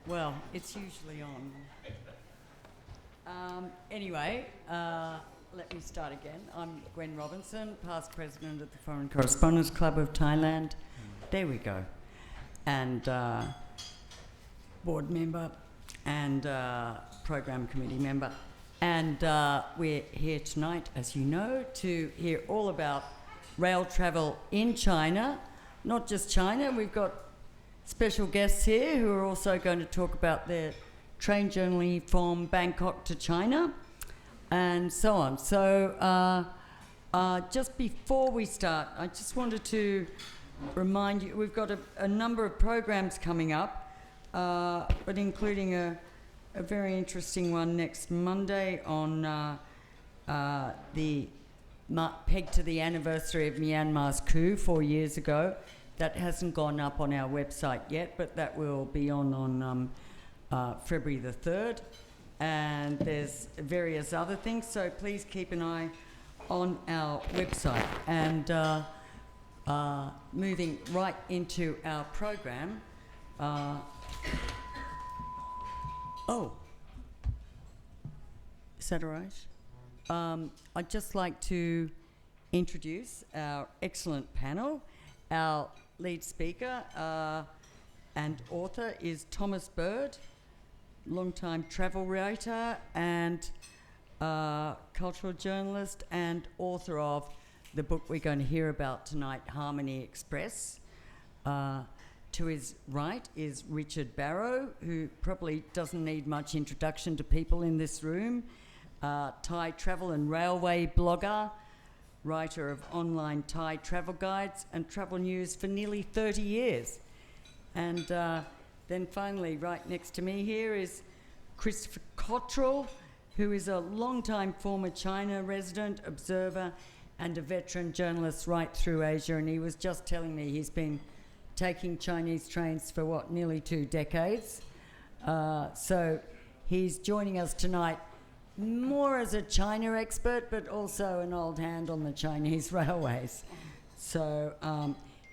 Well, it's usually on. Anyway, let me start again. I'm Gwen Robinson, past president of the Foreign Correspondents Club of Thailand. There we go. And board member and program committee member. And we're here tonight, as you know, to hear all about rail travel in China. Not just China, we've got special guests here who are also going to talk about their train journey from Bangkok to China and so on. So just before we start, I just wanted to remind you, we've got a number of programs coming up, but including a very interesting one next Monday on pegged to the anniversary of Myanmar's coup 4 years ago. That hasn't gone up on our website yet, but that will be on February the 3rd. And there's various other things, so please keep an eye on our website. And moving right into our program. Is that all right? I'd just like to introduce our excellent panel. Our lead speaker and author is Thomas Bird, long-time travel writer and cultural journalist and author of the book we're going to hear about tonight, Harmony Express. To his right is Richard Barrow, who probably doesn't need much introduction to people in this room, Thai travel and railway blogger, writer of online Thai travel guides and travel news for nearly 30 years. And then finally, right next to me here is Christopher Cottrell, who is a long-time former China resident, observer, and a veteran journalist right through Asia. And he was just telling me he's been taking Chinese trains for, nearly 2 decades. So he's joining us tonight more as a China expert, but also an old hand on the Chinese railways. So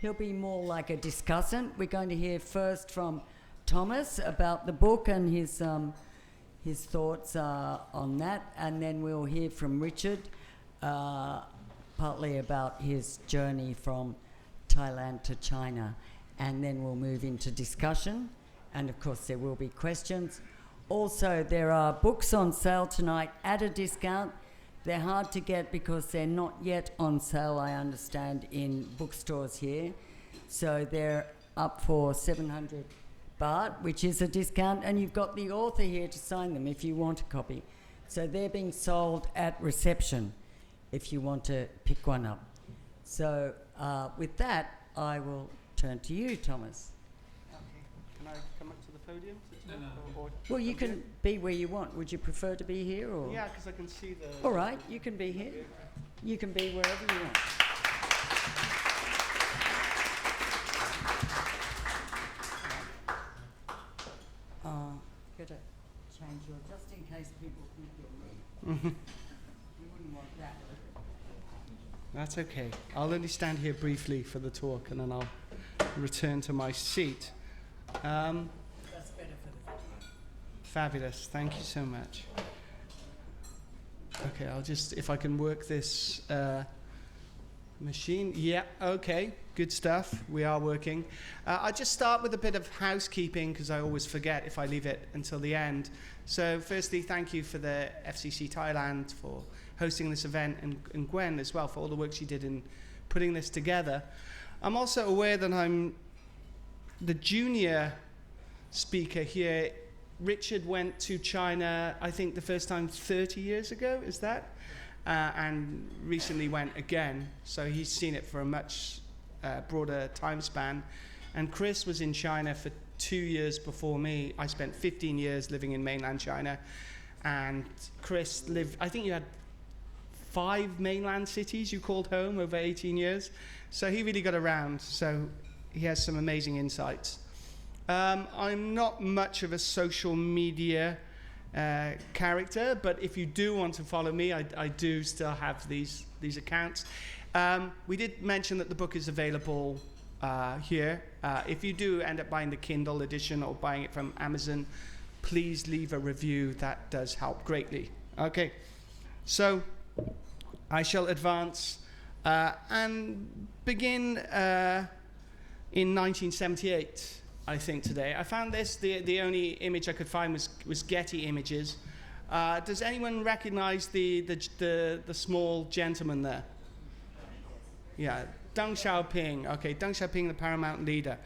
he'll be more like a discussant. We're going to hear first from Thomas about the book and his thoughts on that, and then we'll hear from Richard partly about his journey from Thailand to China, and then we'll move into discussion, and of course there will be questions. Also, there are books on sale tonight at a discount. They're hard to get because they're not yet on sale, I understand, in bookstores here. So they're up for 700 baht, which is a discount, and you've got the author here to sign them if you want a copy. So they're being sold at reception if you want to pick one up. So with that, I will turn to you, Thomas. Okay. Can I come up to the podium? Well, you can be where you want. Would you prefer to be here, or? Yeah, because I can see the... All right, you can be here. You can be wherever you want. Got to change your, just in case people think you're me. You wouldn't want that. That's okay. I'll only stand here briefly for the talk, and then I'll return to my seat. That's better for the video. Fabulous. Thank you so much. Okay, I'll just, if I can work this machine. Yeah, okay. Good stuff. We are working. I'll just start with a bit of housekeeping because I always forget if I leave it until the end. So firstly, thank you for the FCC Thailand for hosting this event, and Gwen as well for all the work she did in putting this together. I'm also aware that I'm the junior speaker here. Richard went to China, I think the first time 30 years ago, is that? And recently went again, so he's seen it for a much broader time span. And Chris was in China for 2 years before me. I spent 15 years living in mainland China, and Chris lived, I think you had 5 mainland cities you called home over 18 years. So he really got around, so he has some amazing insights. I'm not much of a social media character, but if you do want to follow me, I do still have these accounts. We did mention that the book is available here. If you do end up buying the Kindle edition or buying it from Amazon, please leave a review. That does help greatly. Okay, so I shall advance and begin in 1978, I think, today. I found this, the only image I could find was Getty Images. Does anyone recognize the small gentleman there? Yeah, Deng Xiaoping. Okay, Deng Xiaoping, the paramount leader.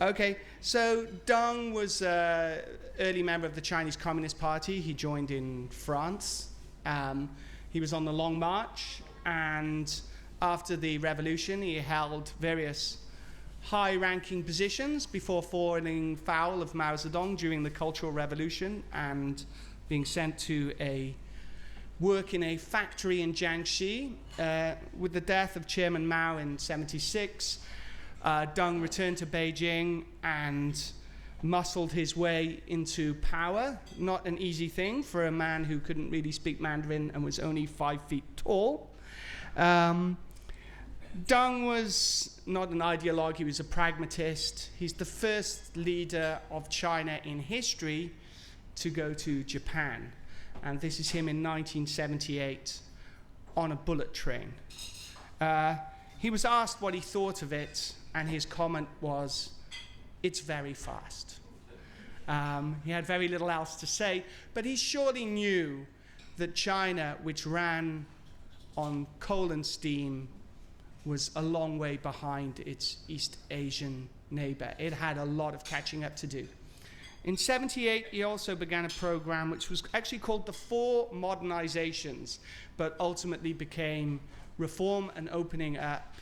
Okay, so Deng was an early member of the Chinese Communist Party. He joined in France. He was on the Long March, and after the revolution, he held various high-ranking positions before falling foul of Mao Zedong during the Cultural Revolution and being sent to work in a factory in Jiangxi. With the death of Chairman Mao in '76, Deng returned to Beijing and muscled his way into power. Not an easy thing for a man who couldn't really speak Mandarin and was only 5 feet tall. Deng was not an ideologue, he was a pragmatist. He's the first leader of China in history to go to Japan. And this is him in 1978 on a bullet train. He was asked what he thought of it, and his comment was, "It's very fast." He had very little else to say, but he surely knew that China, which ran on coal and steam, was a long way behind its East Asian neighbor. It had a lot of catching up to do. In '78, he also began a program which was actually called the Four Modernizations, but ultimately became Reform and Opening Up,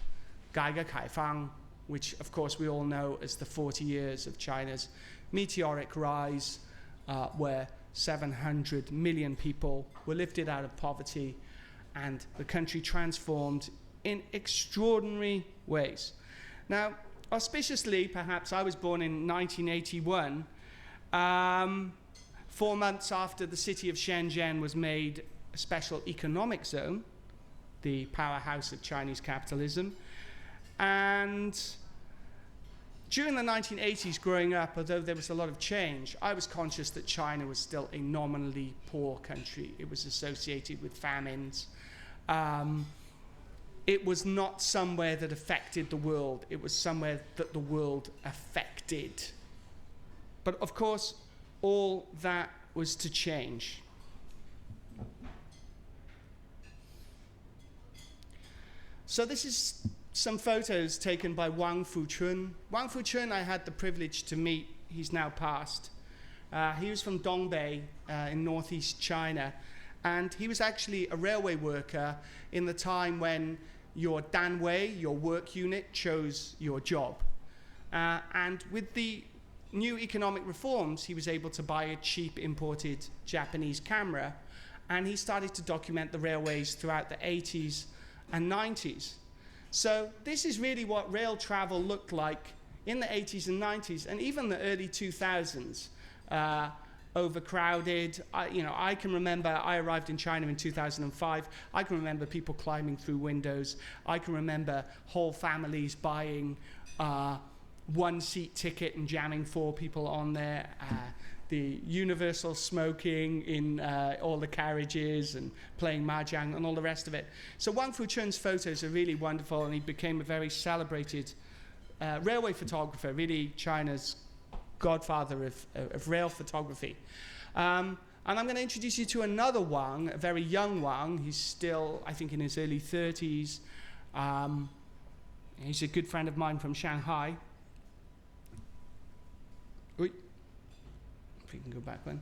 改革开放, which of course we all know as the 40 years of China's meteoric rise, where 700 million people were lifted out of poverty and the country transformed in extraordinary ways. Now, auspiciously, perhaps, I was born in 1981, 4 months after the city of Shenzhen was made a special economic zone, the powerhouse of Chinese capitalism. And during the 1980s, growing up, although there was a lot of change, I was conscious that China was still a nominally poor country. It was associated with famines. It was not somewhere that affected the world. It was somewhere that the world affected. But of course, all that was to change. So this is some photos taken by Wang Fuchun. Wang Fuchun I had the privilege to meet. He's now passed. He was from Dongbei in northeast China. And he was actually a railway worker in the time when your danwei, your work unit, chose your job. And with the new economic reforms, he was able to buy a cheap imported Japanese camera, and he started to document the railways throughout the 80s and 90s. So this is really what rail travel looked like in the 80s and 90s, and even the early 2000s. Overcrowded. I can remember, I arrived in China in 2005. I can remember people climbing through windows. I can remember whole families buying one-seat ticket and jamming 4 people on there. The universal smoking in all the carriages and playing mahjong and all the rest of it. So Wang Fuchun's photos are really wonderful, and he became a very celebrated railway photographer, really China's godfather of rail photography. And I'm going to introduce you to another Wang, a very young Wang. He's still, I think, in his early 30s. He's a good friend of mine from Shanghai. If we can go back one.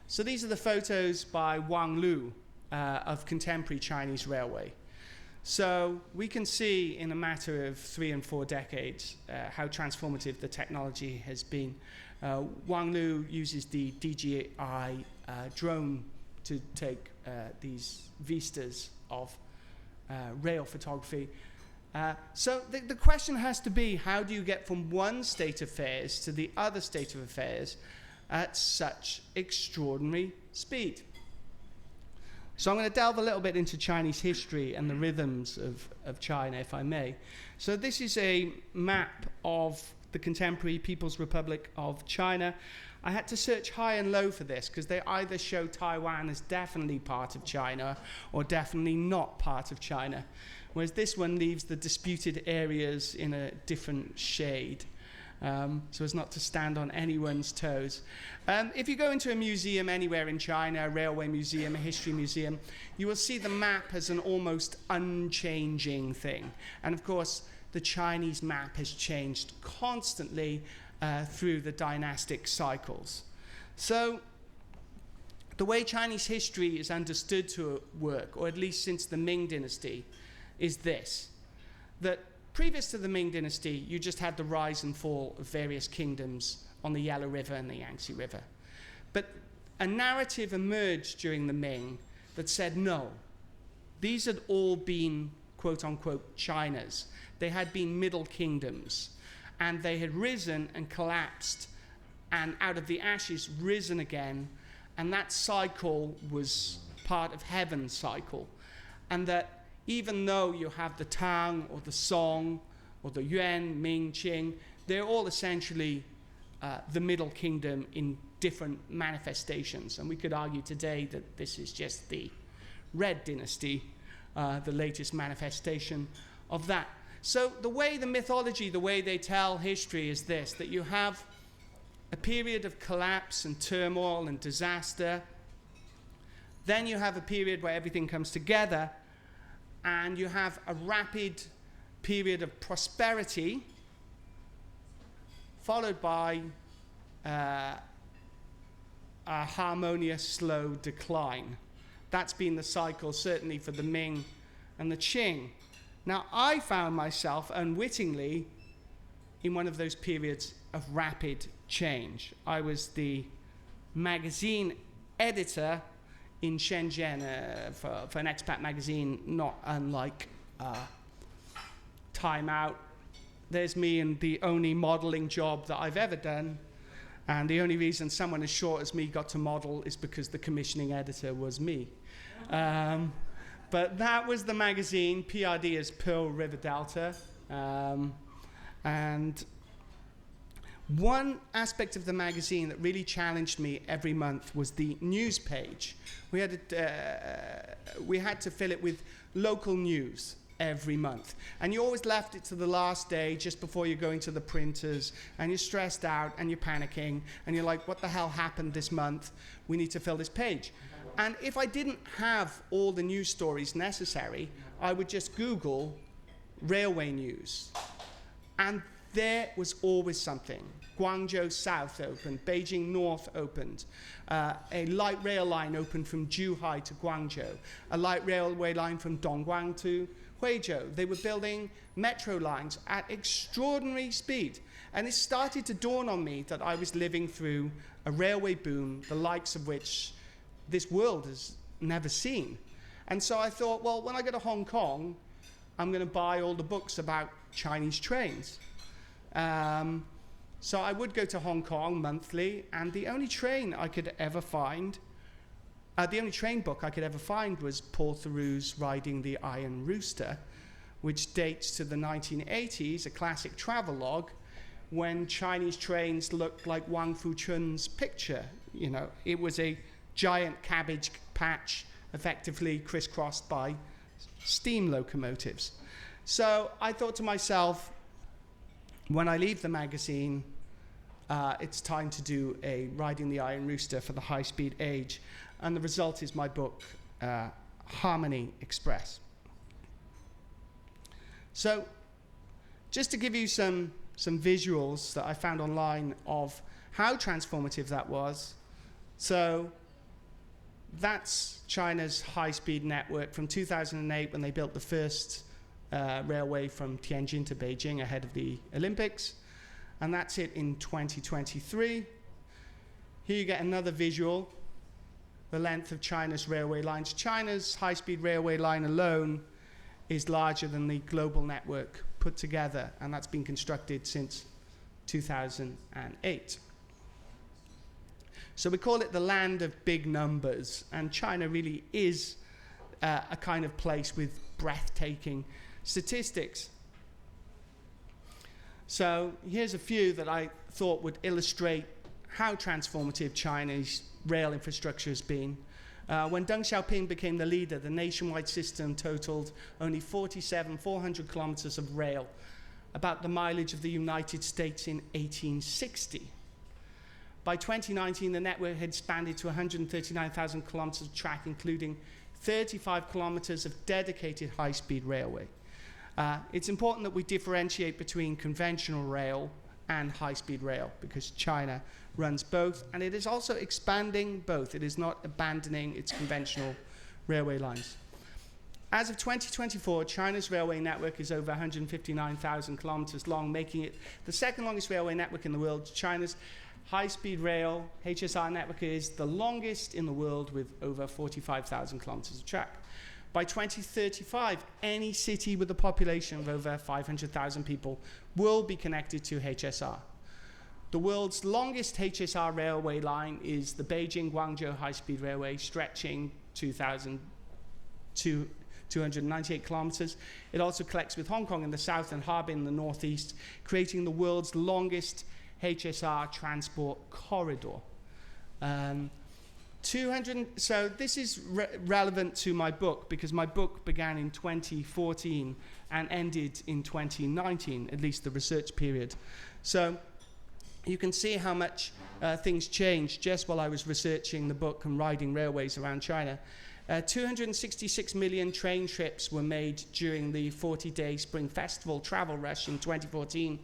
So these are the photos by Wang Lu of contemporary Chinese railway. So we can see in a matter of 3 and 4 decades how transformative the technology has been. Wang Lu uses the DJI drone to take these vistas of rail photography. So the question has to be, how do you get from one state of affairs to the other state of affairs at such extraordinary speed? So I'm going to delve a little bit into Chinese history and the rhythms of China, if I may. So this is a map of the contemporary People's Republic of China. I had to search high and low for this because they either show Taiwan as definitely part of China or definitely not part of China, whereas this one leaves the disputed areas in a different shade. So as not to stand on anyone's toes. If you go into a museum anywhere in China, a railway museum, a history museum, you will see the map as an almost unchanging thing. And of course, the Chinese map has changed constantly through the dynastic cycles. So the way Chinese history is understood to work, or at least since the Ming Dynasty, is this: that previous to the Ming Dynasty, you just had the rise and fall of various kingdoms on the Yellow River and the Yangtze River. But a narrative emerged during the Ming that said, no, these had all been, quote unquote, Chinas. They had been middle kingdoms, and they had risen and collapsed, and out of the ashes risen again, and that cycle was part of heaven's cycle. And that even though you have the Tang or the Song or the Yuan, Ming, Qing, they're all essentially the Middle Kingdom in different manifestations. And we could argue today that this is just the Red Dynasty, the latest manifestation of that. So the way the mythology, the way they tell history is this: that you have a period of collapse and turmoil and disaster. Then you have a period where everything comes together, and you have a rapid period of prosperity, followed by a harmonious, slow decline. That's been the cycle, certainly for the Ming and the Qing. Now, I found myself unwittingly in one of those periods of rapid change. I was the magazine editor in Shenzhen for an expat magazine, not unlike Time Out. There's me and the only modeling job that I've ever done. And the only reason someone as short as me got to model is because the commissioning editor was me. But that was the magazine. PRD is Pearl River Delta. And one aspect of the magazine that really challenged me every month was the news page. We had to fill it with local news every month. And you always left it to the last day just before you're going to the printers, and you're stressed out and you're panicking and you're like, what the hell happened this month? We need to fill this page. And if I didn't have all the news stories necessary, I would just Google railway news. And there was always something. Guangzhou South opened, Beijing North opened, a light rail line opened from Zhuhai to Guangzhou, a light railway line from Dongguan to Huizhou. They were building metro lines at extraordinary speed. And it started to dawn on me that I was living through a railway boom, the likes of which this world has never seen. And so I thought, well, when I go to Hong Kong, I'm going to buy all the books about Chinese trains. So I would go to Hong Kong monthly, and the only train I could ever find, the only train book I could ever find was Paul Theroux's Riding the Iron Rooster, which dates to the 1980s, a classic travelogue, when Chinese trains looked like Wang Fuchun's picture. You know, it was a giant cabbage patch, effectively crisscrossed by steam locomotives. So I thought to myself, when I leave the magazine, it's time to do a Riding the Iron Rooster for the high-speed age. And the result is my book, Harmony Express. So just to give you some visuals that I found online of how transformative that was. So that's China's high-speed network from 2008 when they built the first railway from Tianjin to Beijing ahead of the Olympics. And that's it in 2023. Here you get another visual, the length of China's railway lines. China's high-speed railway line alone is larger than the global network put together, and that's been constructed since 2008. So we call it the land of big numbers, and China really is a kind of place with breathtaking statistics. So here's a few that I thought would illustrate how transformative China's rail infrastructure has been. When Deng Xiaoping became the leader, the nationwide system totaled only 400 kilometers of rail, about the mileage of the United States in 1860. By 2019, the network had expanded to 139,000 kilometers of track, including 35 kilometers of dedicated high-speed railway. It's important that we differentiate between conventional rail and high-speed rail, because China runs both, and it is also expanding both. It is not abandoning its conventional railway lines. As of 2024, China's railway network is over 159,000 kilometers long, making it the second longest railway network in the world. China's high-speed rail, HSR network, is the longest in the world with over 45,000 kilometers of track. By 2035, any city with a population of over 500,000 people will be connected to HSR. The world's longest HSR railway line is the Beijing-Guangzhou high-speed railway, stretching 298 kilometers. It also connects with Hong Kong in the south and Harbin in the northeast, creating the world's longest HSR transport corridor. So this is relevant to my book, because my book began in 2014 and ended in 2019, at least the research period. So you can see how much things changed just while I was researching the book and riding railways around China. 266 million train trips were made during the 40-day Spring Festival travel rush in 2014,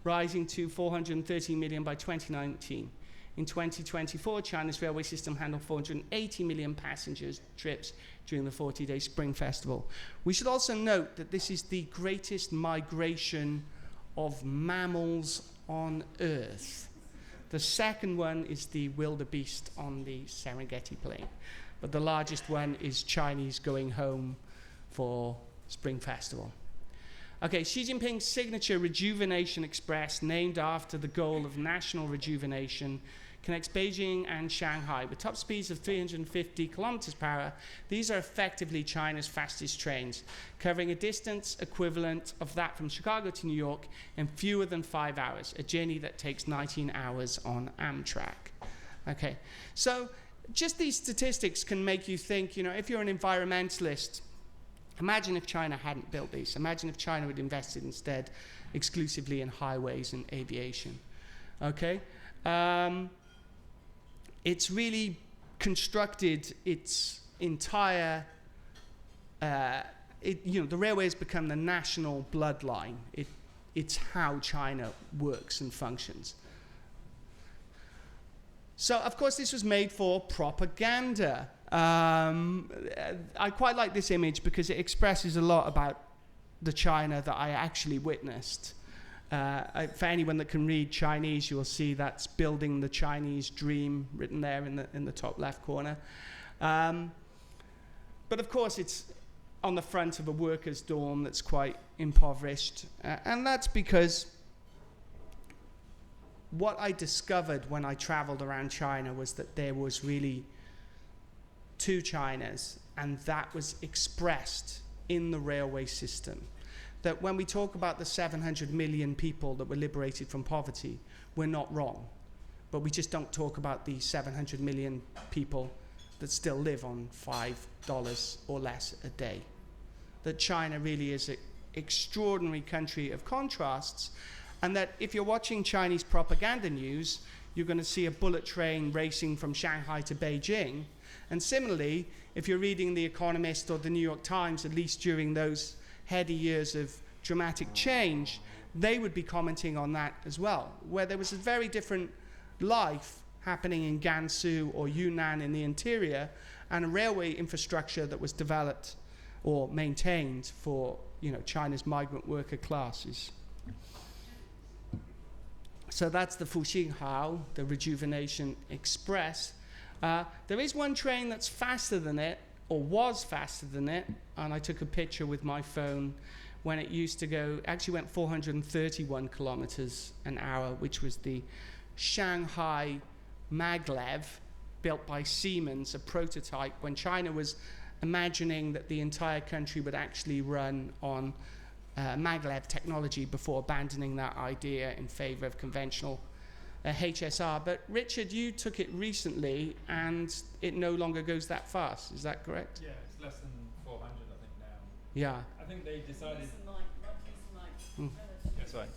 rising to 430 million by 2019. In 2024, China's railway system handled 480 million passengers trips during the 40-day Spring Festival. We should also note that this is the greatest migration of mammals on Earth. The second one is the wildebeest on the Serengeti Plain, but the largest one is Chinese going home for Spring Festival. Okay, Xi Jinping's signature Rejuvenation Express, named after the goal of national rejuvenation, connects Beijing and Shanghai with top speeds of 350 kilometers per hour. These are effectively China's fastest trains, covering a distance equivalent of that from Chicago to New York in fewer than 5 hours, a journey that takes 19 hours on Amtrak. Okay, so just these statistics can make you think, if you're an environmentalist, imagine if China hadn't built these. Imagine if China had invested instead exclusively in highways and aviation. Okay? It's really constructed its entire, the railway has become the national bloodline. It's how China works and functions. So, of course, this was made for propaganda. I quite like this image because it expresses a lot about the China that I actually witnessed. For anyone that can read Chinese, you'll see that's building the Chinese dream written there in the top left corner. But of course, it's on the front of a workers' dorm that's quite impoverished. And that's because what I discovered when I traveled around China was that there was really two Chinas, and that was expressed in the railway system. That when we talk about the 700 million people that were liberated from poverty, we're not wrong. But we just don't talk about the 700 million people that still live on $5 or less a day. That China really is an extraordinary country of contrasts, and that if you're watching Chinese propaganda news, you're going to see a bullet train racing from Shanghai to Beijing. And similarly, if you're reading The Economist or the New York Times, at least during those heady years of dramatic change, they would be commenting on that as well, where there was a very different life happening in Gansu or Yunnan in the interior, and a railway infrastructure that was developed or maintained for China's migrant worker classes. So that's the Fuxinghao, the Rejuvenation Express. There is one train that's faster than it, or was faster than it, and I took a picture with my phone when it used to go, actually went 431 kilometers an hour, which was the Shanghai Maglev, built by Siemens, a prototype when China was imagining that the entire country would actually run on maglev technology before abandoning that idea in favor of conventional HSR. But Richard, you took it recently, and it no longer goes that fast. Is that correct? Yeah, it's less than 400, I think, now. Yeah. I think they decided... Mm. That's right.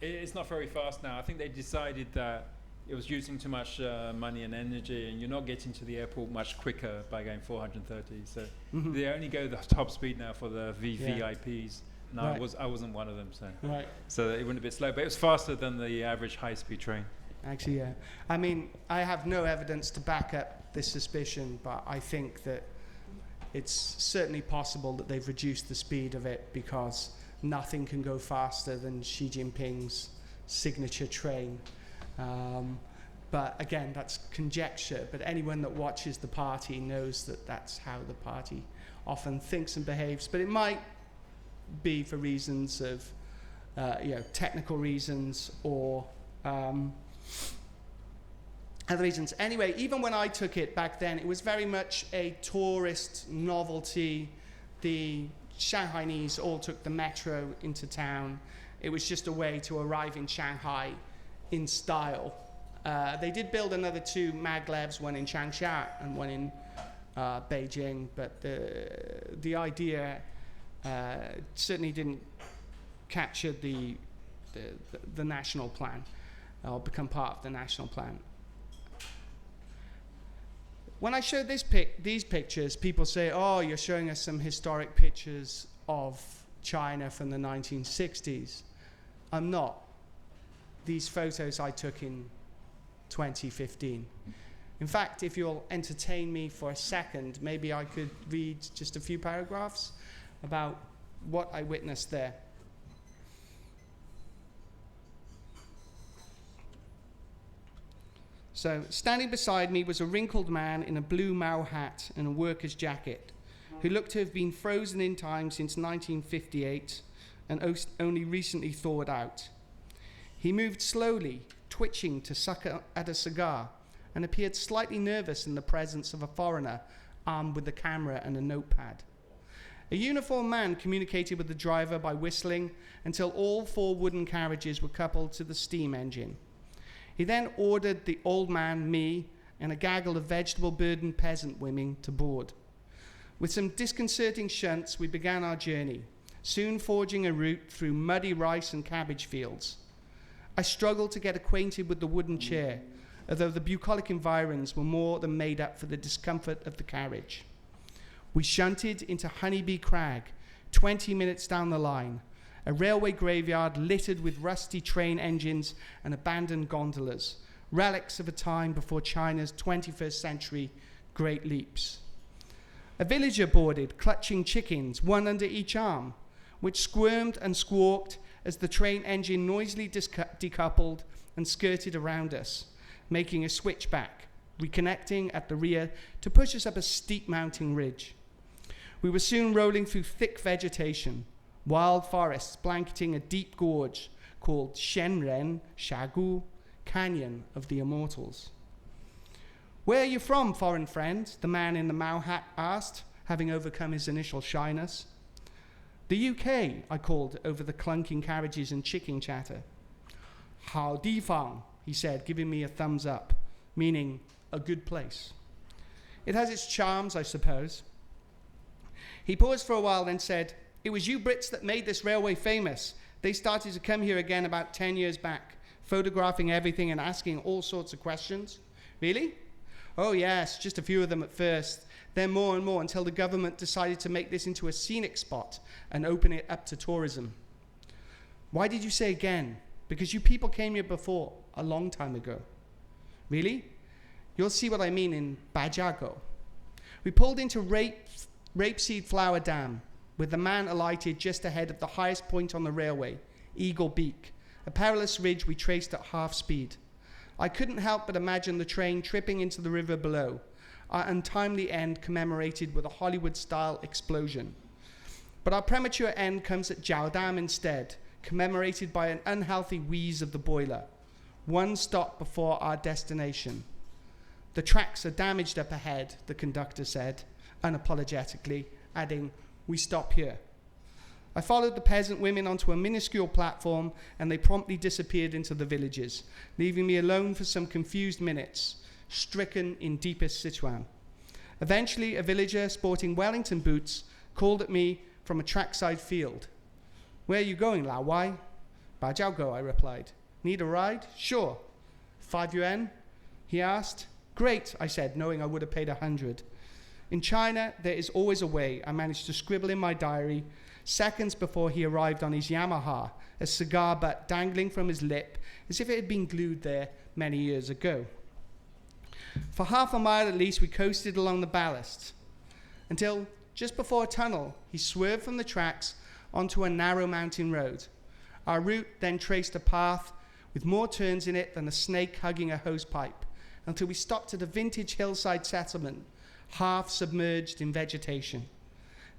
It's not very fast now. I think they decided that it was using too much money and energy, and you're not getting to the airport much quicker by going 430. So they only go the top speed now for the VVIPs. No, Right. I wasn't one of them. Right. So it went a bit slow, but it was faster than the average high-speed train. Actually, yeah. I mean, I have no evidence to back up this suspicion, but I think that it's certainly possible that they've reduced the speed of it because nothing can go faster than Xi Jinping's signature train. But again, that's conjecture. But anyone that watches the party knows that that's how the party often thinks and behaves. But it might be for reasons of, technical reasons or other reasons. Anyway, even when I took it back then, it was very much a tourist novelty. The Shanghainese all took the metro into town. It was just a way to arrive in Shanghai in style. They did build another 2 maglevs, one in Changsha and one in Beijing, but the idea certainly didn't capture the national plan or become part of the national plan. When I show these pictures, people say, oh, you're showing us some historic pictures of China from the 1960s. I'm not. These photos I took in 2015. In fact, if you'll entertain me for a second, maybe I could read just a few paragraphs about what I witnessed there. So, standing beside me was a wrinkled man in a blue Mao hat and a worker's jacket, who looked to have been frozen in time since 1958 and only recently thawed out. He moved slowly, twitching to suck at a cigar, and appeared slightly nervous in the presence of a foreigner armed with a camera and a notepad. A uniformed man communicated with the driver by whistling until all 4 wooden carriages were coupled to the steam engine. He then ordered the old man, me, and a gaggle of vegetable-burdened peasant women to board. With some disconcerting shunts, we began our journey, soon forging a route through muddy rice and cabbage fields. I struggled to get acquainted with the wooden chair, although the bucolic environs were more than made up for the discomfort of the carriage. We shunted into Honeybee Crag, 20 minutes down the line, a railway graveyard littered with rusty train engines and abandoned gondolas, relics of a time before China's 21st century great leaps. A villager boarded, clutching chickens, one under each arm, which squirmed and squawked as the train engine noisily decoupled and skirted around us, making a switchback, reconnecting at the rear to push us up a steep mountain ridge. We were soon rolling through thick vegetation, wild forests blanketing a deep gorge called Shenzhen Shagu Canyon of the Immortals. Where are you from, foreign friend? The man in the Mao hat asked, having overcome his initial shyness. The UK, I called over the clunking carriages and chicken chatter. Hao Difang, he said, giving me a thumbs up, meaning a good place. It has its charms, I suppose. He paused for a while, then said, it was you Brits that made this railway famous. They started to come here again about 10 years back, photographing everything and asking all sorts of questions. Really? Oh yes, just a few of them at first, then more and more until the government decided to make this into a scenic spot and open it up to tourism. Why did you say again? Because you people came here before, a long time ago. Really? You'll see what I mean in Bajago. We pulled into Rapeseed Flower Dam, with the man alighted just ahead of the highest point on the railway, Eagle Beak, a perilous ridge we traced at half speed. I couldn't help but imagine the train tripping into the river below, our untimely end commemorated with a Hollywood-style explosion. But our premature end comes at Jiaodam instead, commemorated by an unhealthy wheeze of the boiler, one stop before our destination. The tracks are damaged up ahead, the conductor said, unapologetically, adding, "We stop here." I followed the peasant women onto a minuscule platform, and they promptly disappeared into the villages, leaving me alone for some confused minutes, stricken in deepest Sichuan. Eventually, a villager sporting Wellington boots called at me from a trackside field. "Where are you going, Lao Wai?" "Bajiao, I replied. "Need a ride?" "Sure." "5 yuan?" he asked. "Great," I said, knowing I would have paid 100. In China, there is always a way, I managed to scribble in my diary, seconds before he arrived on his Yamaha, a cigar butt dangling from his lip as if it had been glued there many years ago. For half a mile at least, we coasted along the ballast, until just before a tunnel, he swerved from the tracks onto a narrow mountain road. Our route then traced a path with more turns in it than a snake hugging a hosepipe, until we stopped at a vintage hillside settlement, half submerged in vegetation.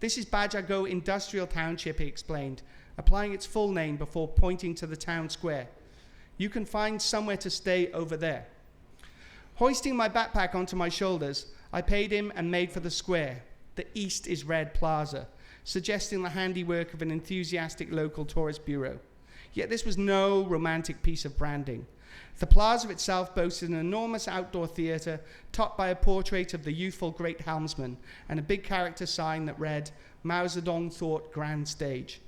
"This is Bajiao Industrial Township," he explained, applying its full name before pointing to the town square. "You can find somewhere to stay over there." Hoisting my backpack onto my shoulders, I paid him and made for the square. The East is Red Plaza, suggesting the handiwork of an enthusiastic local tourist bureau. Yet this was no romantic piece of branding. The plaza itself boasted an enormous outdoor theatre topped by a portrait of the youthful great helmsman and a big character sign that read, "Mao Zedong thought grand stage."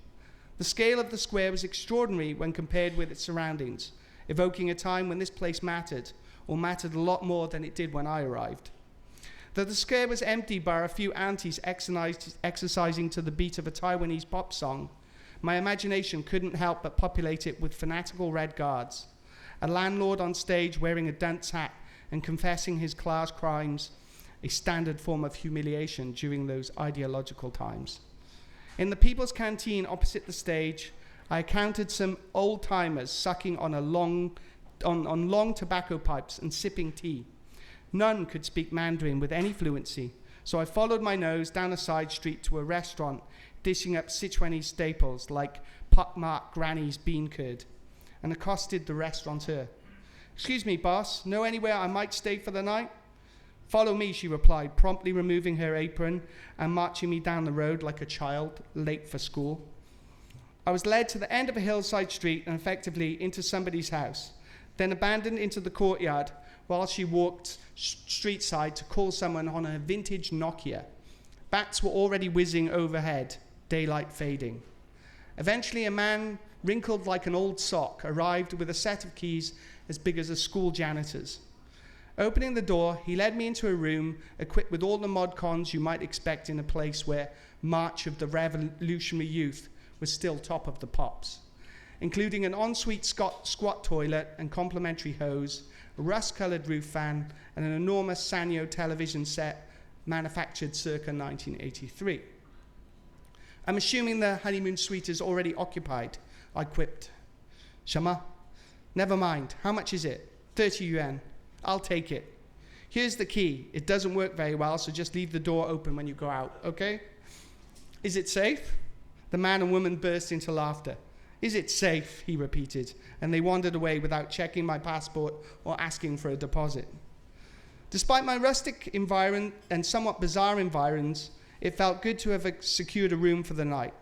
The scale of the square was extraordinary when compared with its surroundings, evoking a time when this place mattered, or mattered a lot more than it did when I arrived. Though the square was empty bar a few aunties exercising to the beat of a Taiwanese pop song, my imagination couldn't help but populate it with fanatical red guards, a landlord on stage wearing a dunce hat and confessing his class crimes, a standard form of humiliation during those ideological times. In the People's Canteen opposite the stage, I encountered some old-timers sucking on long tobacco pipes and sipping tea. None could speak Mandarin with any fluency, so I followed my nose down a side street to a restaurant dishing up Sichuanese staples like pockmarked granny's bean curd, and accosted the restaurateur. "Excuse me, boss, know anywhere I might stay for the night?" "Follow me," she replied, promptly removing her apron and marching me down the road like a child late for school. I was led to the end of a hillside street and effectively into somebody's house, then abandoned into the courtyard while she walked street side to call someone on a vintage Nokia. Bats were already whizzing overhead, daylight fading. Eventually, a man wrinkled like an old sock arrived with a set of keys as big as a school janitor's. Opening the door, he led me into a room equipped with all the mod cons you might expect in a place where March of the Revolutionary Youth was still top of the pops, including an ensuite squat toilet and complimentary hose, a rust-coloured roof fan, and an enormous Sanyo television set manufactured circa 1983. "I'm assuming the honeymoon suite is already occupied," I quipped. "Shama? Never mind. How much is it?" 30 yuan. "I'll take it. Here's the key. It doesn't work very well, so just leave the door open when you go out, okay?" "Is it safe?" The man and woman burst into laughter. "Is it safe?" he repeated, and they wandered away without checking my passport or asking for a deposit. Despite my rustic environment and somewhat bizarre environs, it felt good to have secured a room for the night.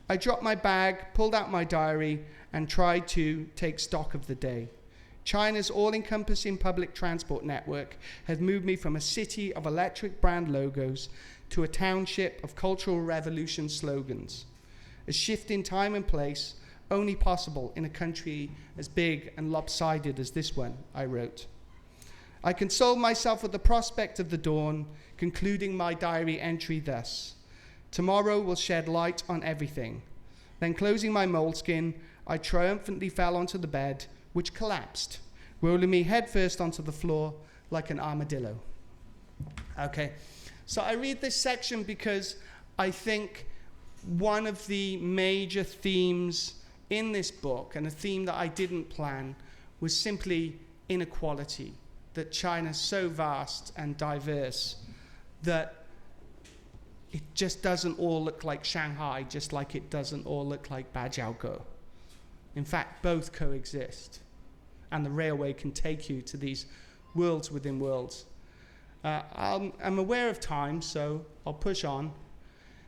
I dropped my bag, pulled out my diary, and tried to take stock of the day. China's all-encompassing public transport network had moved me from a city of electric brand logos to a township of Cultural Revolution slogans. A shift in time and place only possible in a country as big and lopsided as this one, I wrote. I consoled myself with the prospect of the dawn, concluding my diary entry thus: "Tomorrow will shed light on everything." Then closing my moleskin, I triumphantly fell onto the bed, which collapsed, rolling me headfirst onto the floor like an armadillo. Okay, so I read this section because I think one of the major themes in this book, and a theme that I didn't plan, was simply inequality, that China's so vast and diverse that it just doesn't all look like Shanghai, just like it doesn't all look like Bajiao. In fact, both coexist, and the railway can take you to these worlds within worlds. I'm aware of time, so I'll push on.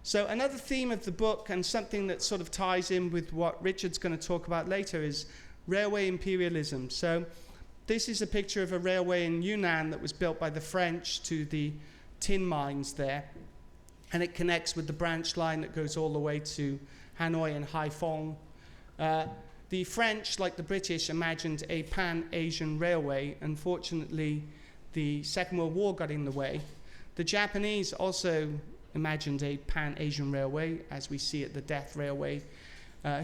So another theme of the book, and something that sort of ties in with what Richard's going to talk about later, is railway imperialism. So this is a picture of a railway in Yunnan that was built by the French to the tin mines there. And it connects with the branch line that goes all the way to Hanoi and Haiphong. The French, like the British, imagined a pan-Asian railway. Unfortunately, the Second World War got in the way. The Japanese also imagined a pan-Asian railway, as we see at the Death Railway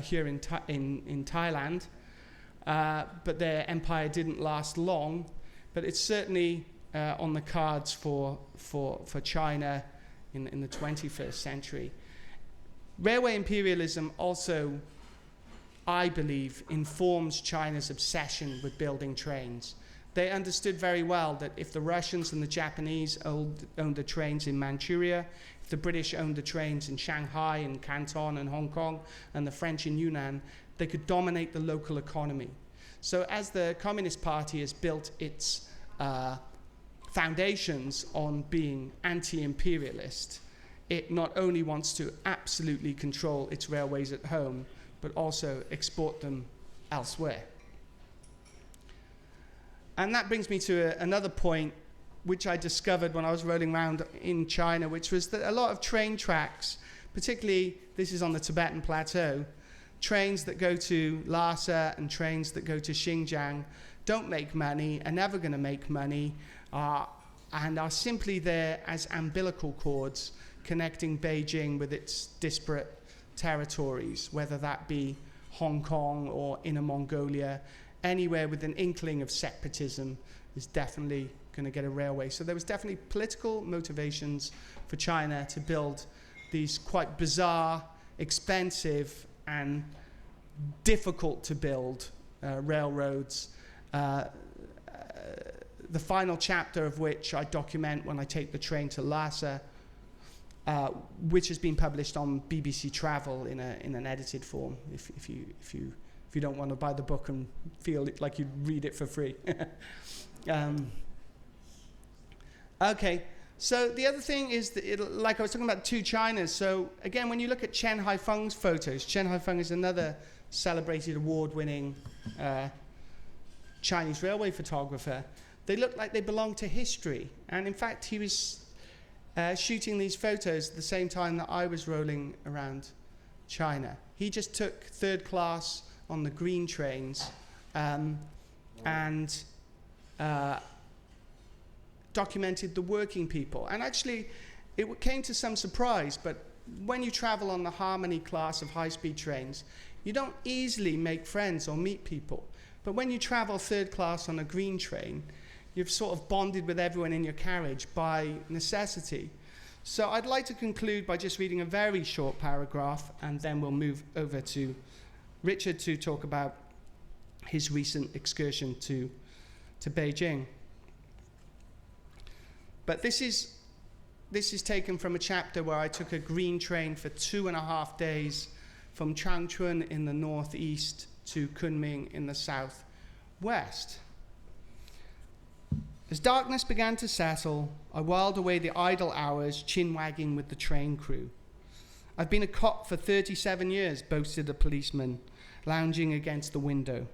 here in Thailand. But their empire didn't last long. But it's certainly on the cards for China in the 21st century. Railway imperialism also, I believe, informs China's obsession with building trains. They understood very well that if the Russians and the Japanese owned the trains in Manchuria, if the British owned the trains in Shanghai and Canton and Hong Kong, and the French in Yunnan, they could dominate the local economy. So as the Communist Party has built its foundations on being anti-imperialist, it not only wants to absolutely control its railways at home, but also export them elsewhere. And that brings me to another point which I discovered when I was rolling around in China, which was that a lot of train tracks, particularly this is on the Tibetan Plateau, trains that go to Lhasa and trains that go to Xinjiang don't make money, are never going to make money, and are simply there as umbilical cords connecting Beijing with its disparate territories, whether that be Hong Kong or Inner Mongolia. Anywhere with an inkling of separatism is definitely going to get a railway. So there was definitely political motivations for China to build these quite bizarre, expensive, and difficult to build railroads. The final chapter of which I document when I take the train to Lhasa, which has been published on BBC Travel in an edited form. If you don't want to buy the book and feel like you read it for free. Okay, so the other thing is that like I was talking about two Chinas. So again, when you look at Chen Haifeng's photos, Chen Haifeng is another celebrated award-winning Chinese railway photographer. They look like they belong to history. And in fact, he was shooting these photos at the same time that I was rolling around China. He just took third class on the green trains and documented the working people. And actually, it came to some surprise, but when you travel on the Harmony class of high-speed trains, you don't easily make friends or meet people. But when you travel third class on a green train, you've sort of bonded with everyone in your carriage by necessity. So I'd like to conclude by just reading a very short paragraph, and then we'll move over to Richard to talk about his recent excursion to Beijing. But this is taken from a chapter where I took a green train for 2.5 days from Changchun in the northeast to Kunming in the southwest. As darkness began to settle, I whiled away the idle hours chin-wagging with the train crew. I've been a cop for 37 years, boasted a policeman, lounging against the window.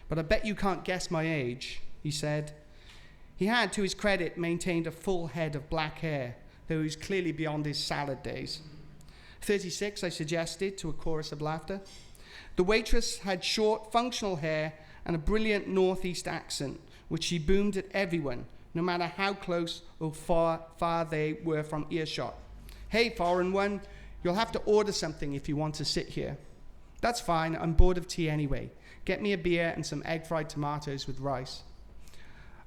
But I bet you can't guess my age, he said. He had, to his credit, maintained a full head of black hair, though he was clearly beyond his salad days. 36, I suggested, to a chorus of laughter. The waitress had short, functional hair and a brilliant northeast accent, which she boomed at everyone, no matter how close or far they were from earshot. Hey, foreign one, you'll have to order something if you want to sit here. That's fine, I'm bored of tea anyway. Get me a beer and some egg-fried tomatoes with rice.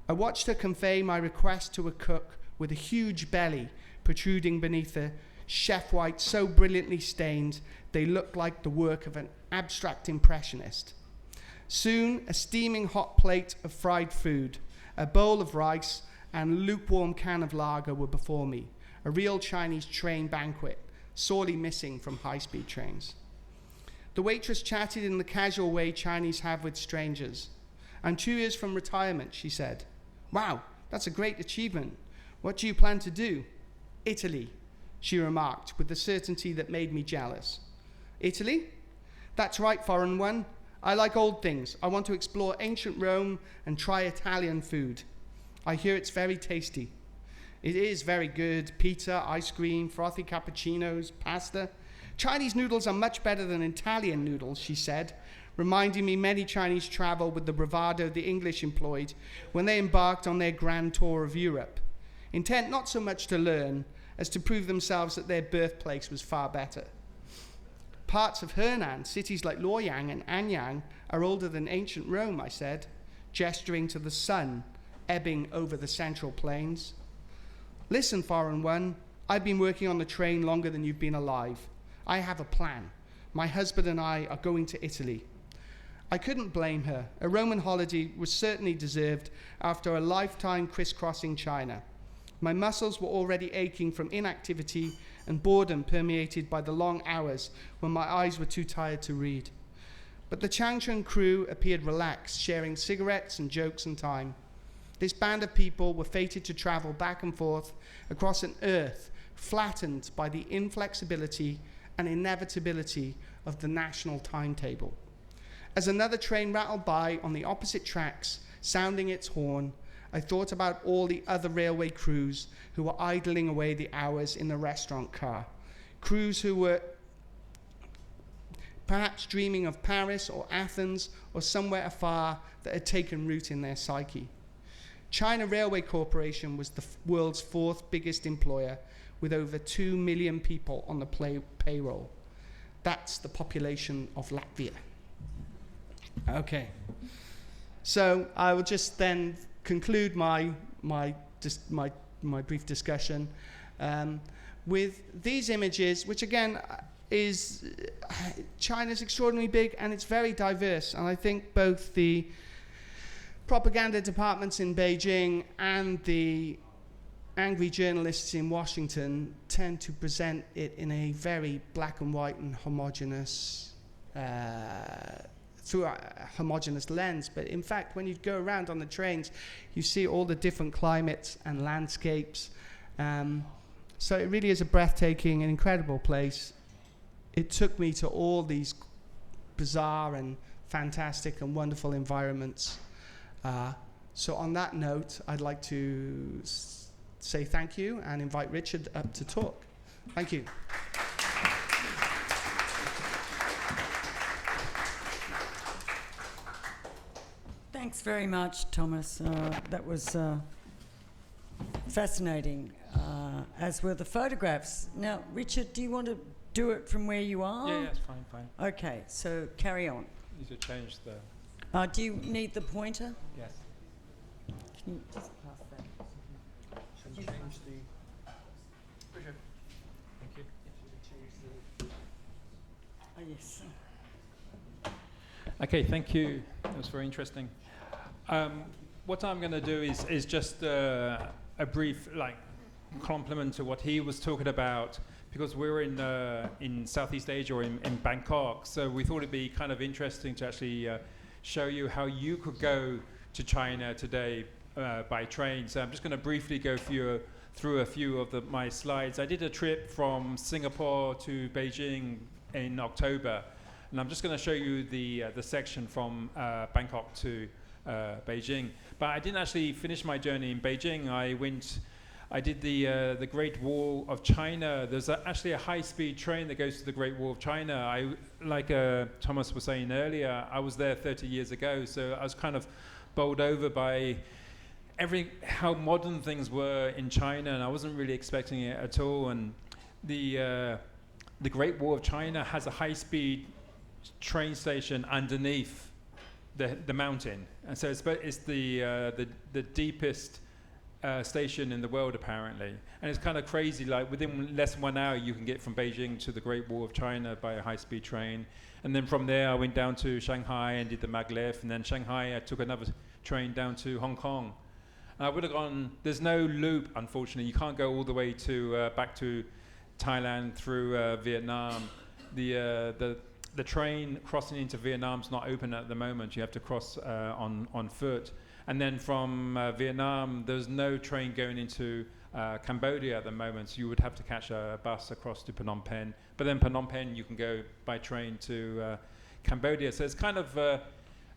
I watched her convey my request to a cook with a huge belly protruding beneath a chef white so brilliantly stained they looked like the work of an abstract impressionist. Soon, a steaming hot plate of fried food, a bowl of rice, and a lukewarm can of lager were before me, a real Chinese train banquet, sorely missing from high-speed trains. The waitress chatted in the casual way Chinese have with strangers. I'm 2 years from retirement, she said. Wow, that's a great achievement. What do you plan to do? Italy, she remarked with a certainty that made me jealous. Italy? That's right, foreign one. I like old things. I want to explore ancient Rome and try Italian food. I hear it's very tasty. It is very good. Pizza, ice cream, frothy cappuccinos, pasta. Chinese noodles are much better than Italian noodles, she said, reminding me many Chinese travel with the bravado the English employed when they embarked on their grand tour of Europe, intent not so much to learn as to prove themselves that their birthplace was far better. Parts of Henan, cities like Luoyang and Anyang, are older than ancient Rome, I said, gesturing to the sun ebbing over the central plains. Listen, foreign one, I've been working on the train longer than you've been alive. I have a plan. My husband and I are going to Italy. I couldn't blame her. A Roman holiday was certainly deserved after a lifetime crisscrossing China. My muscles were already aching from inactivity and boredom permeated by the long hours when my eyes were too tired to read. But the Changchun crew appeared relaxed, sharing cigarettes and jokes and time. This band of people were fated to travel back and forth across an earth flattened by the inflexibility and inevitability of the national timetable. As another train rattled by on the opposite tracks, sounding its horn, I thought about all the other railway crews who were idling away the hours in the restaurant car. Crews who were perhaps dreaming of Paris or Athens or somewhere afar that had taken root in their psyche. China Railway Corporation was the world's fourth biggest employer with over 2 million people on the payroll. That's the population of Latvia. Okay. So I will just then conclude my brief discussion with these images, which again is China's extraordinarily big and it's very diverse. And I think both the propaganda departments in Beijing and the angry journalists in Washington tend to present it in a very black and white and homogeneous through a homogeneous lens. But in fact, when you go around on the trains, you see all the different climates and landscapes. So it really is a breathtaking and incredible place. It took me to all these bizarre and fantastic and wonderful environments. So on that note, I'd like to say thank you and invite Richard up to talk. Thank you. Thanks very much, Thomas. That was fascinating, as were the photographs. Now, Richard, do you want to do it from where you are? Yeah, it's fine. Okay, so carry on. Need to change the... Do you need the pointer? Yes. Can you just pass that? Should we change the... Richard. Thank you. Oh, yes. Okay, thank you. That was very interesting. What I'm going to do is just a brief compliment to what he was talking about, because we're in Southeast Asia or in Bangkok, so we thought it'd be kind of interesting to actually show you how you could go to China today by train. So I'm just going to briefly go through a few of my slides. I did a trip from Singapore to Beijing in October, and I'm just going to show you the section from Bangkok to Beijing. But I didn't actually finish my journey in Beijing. I did the Great Wall of China. There's actually a high-speed train that goes to the Great Wall of China. Like Thomas was saying earlier, I was there 30 years ago, so I was kind of bowled over by how modern things were in China, and I wasn't really expecting it at all. And the Great Wall of China has a high-speed train station underneath the mountain, and so it's the deepest station in the world apparently, and it's kind of crazy. Like within less than 1 hour, you can get from Beijing to the Great Wall of China by a high-speed train, and then from there I went down to Shanghai and did the maglev, and then Shanghai I took another train down to Hong Kong. And I would have gone. There's no loop, unfortunately. You can't go all the way to back to Thailand through Vietnam. The train crossing into Vietnam's not open at the moment. You have to cross on foot. And then from Vietnam, there's no train going into Cambodia at the moment, so you would have to catch a bus across to Phnom Penh. But then Phnom Penh, you can go by train to Cambodia. So it's kind of a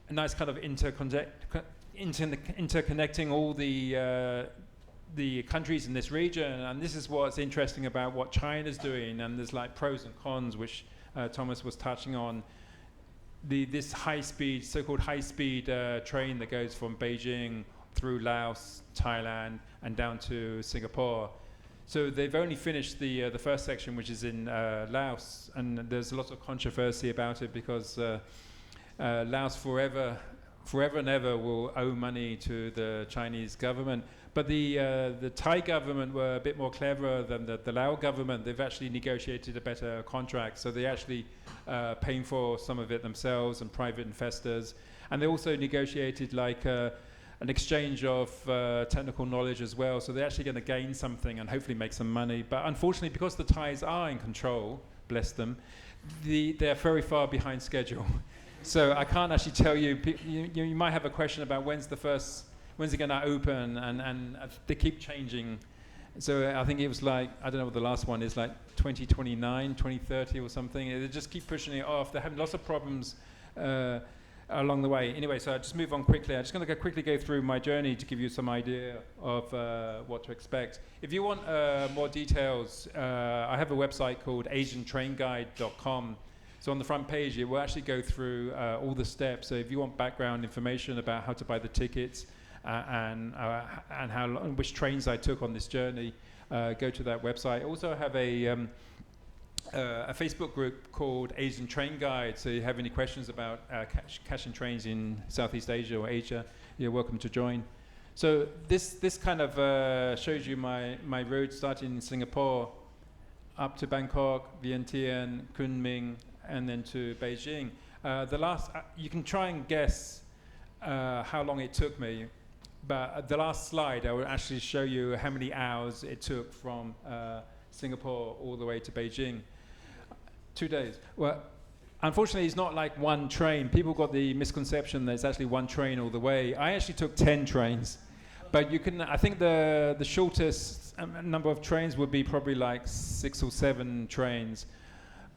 nice kind of interconnecting all the countries in this region. And this is what's interesting about what China's doing. And there's like pros and cons, which Thomas was touching on. This high-speed, so-called high-speed train that goes from Beijing through Laos, Thailand, and down to Singapore. So they've only finished the first section, which is in Laos, and there's a lot of controversy about it because Laos forever and ever will owe money to the Chinese government. But the Thai government were a bit more clever than the Lao government. They've actually negotiated a better contract, so they actually paying for some of it themselves and private investors. And they also negotiated like an exchange of technical knowledge as well. So they're actually going to gain something and hopefully make some money. But unfortunately, because the Thais are in control, bless them, they're very far behind schedule. So I can't actually tell you. You might have a question about when's it going to open, and they keep changing. So I think it was like, I don't know what the last one is, like 2029, 2030 or something. They just keep pushing it off. They're having lots of problems along the way. Anyway, so I'll just move on quickly. I'm just going to quickly go through my journey to give you some idea of what to expect. If you want more details, I have a website called AsianTrainGuide.com. So on the front page, it will actually go through all the steps. So if you want background information about how to buy the tickets and how which trains I took on this journey, go to that website. I also have a Facebook group called Asian Train Guide. So if you have any questions about catching trains in Southeast Asia or Asia, you're welcome to join. So this kind of shows you my route starting in Singapore up to Bangkok, Vientiane, Kunming, and then to Beijing. You can try and guess how long it took me, but the last slide I will actually show you how many hours it took from Singapore all the way to Beijing. 2 days. Well, unfortunately, it's not like one train. People got the misconception that it's actually one train all the way. I actually took 10 trains, but I think the shortest number of trains would be probably like 6 or 7 trains.